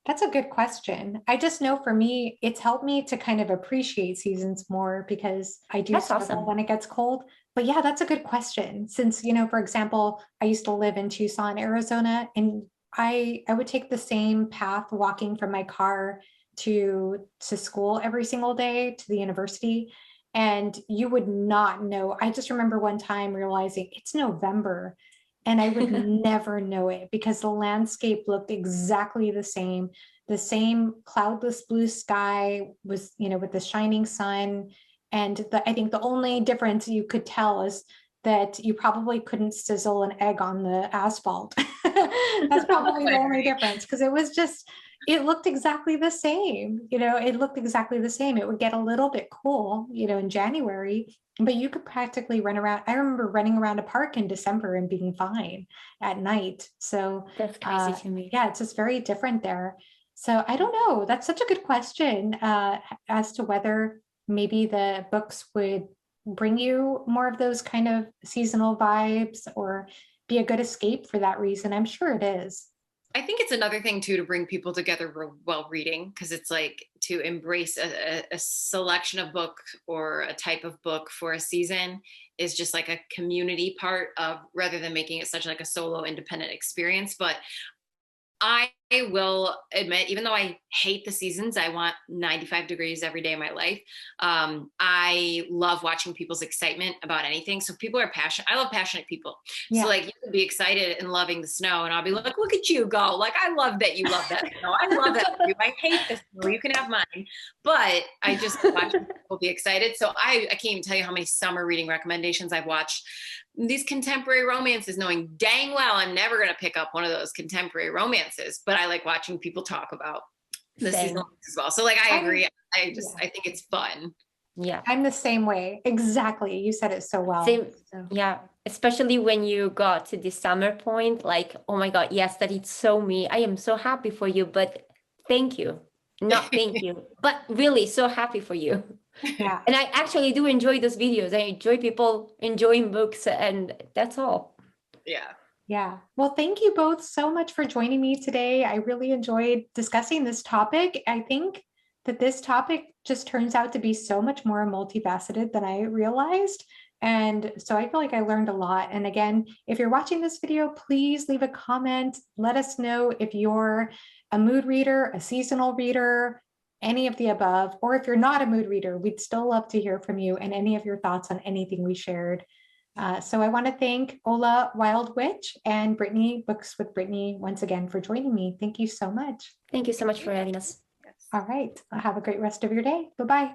That's a good question. I just know for me, it's helped me to kind of appreciate seasons more because I do struggle awesome when it gets cold. But yeah, that's a good question. Since, for example, I used to live in Tucson, Arizona, and I would take the same path walking from my car to school every single day, to the university. And you would not know. I just remember one time realizing it's November. And I would never know it because the landscape looked exactly the same. The same cloudless blue sky was, with the shining sun. And I think the only difference you could tell is that you probably couldn't sizzle an egg on the asphalt. That's probably the only difference, because it looked exactly the same. It looked exactly the same. It would get a little bit cool, in January, but you could practically run around. I remember running around a park in December and being fine at night. So that's crazy to me. Yeah, it's just very different there. So I don't know. That's such a good question as to whether maybe the books would bring you more of those kind of seasonal vibes or be a good escape for that reason. I'm sure it is. I think it's another thing too to bring people together while reading, because it's like to embrace a selection of book or a type of book for a season is just like a community part of, rather than making it such like a solo independent experience. But I will admit, even though I hate the seasons, I want 95 degrees every day of my life. I love watching people's excitement about anything. So people are passionate. I love passionate people. Yeah. So like you could be excited and loving the snow, and I'll be like, look at you go. Like, I love that you love that snow. I love that for you. I hate the snow. You can have mine. But I just watch people be excited. So I can't even tell you how many summer reading recommendations I've watched. These contemporary romances, knowing dang well I'm never going to pick up one of those contemporary romances, but I like watching people talk about the seasonal as well. So like, I agree. I think it's fun. Yeah. I'm the same way. Exactly. You said it so well. Same. So. Yeah. Especially when you got to the summer point, like, oh my God, yes, that it's so me. I am so happy for you, but thank you. Not thank you, but really so happy for you. Yeah. And I actually do enjoy those videos. I enjoy people enjoying books, and that's all. Yeah. Yeah. Well, thank you both so much for joining me today. I really enjoyed discussing this topic. I think that this topic just turns out to be so much more multifaceted than I realized. And so I feel like I learned a lot. And again, if you're watching this video, please leave a comment. Let us know if you're a mood reader, a seasonal reader, any of the above, or if you're not a mood reader, we'd still love to hear from you and any of your thoughts on anything we shared. So I want to thank Ola Wild Witch and Brittany, Books with Brittany, once again for joining me. Thank you so much. Thank you so much for having us. All right. Have a great rest of your day. Bye-bye.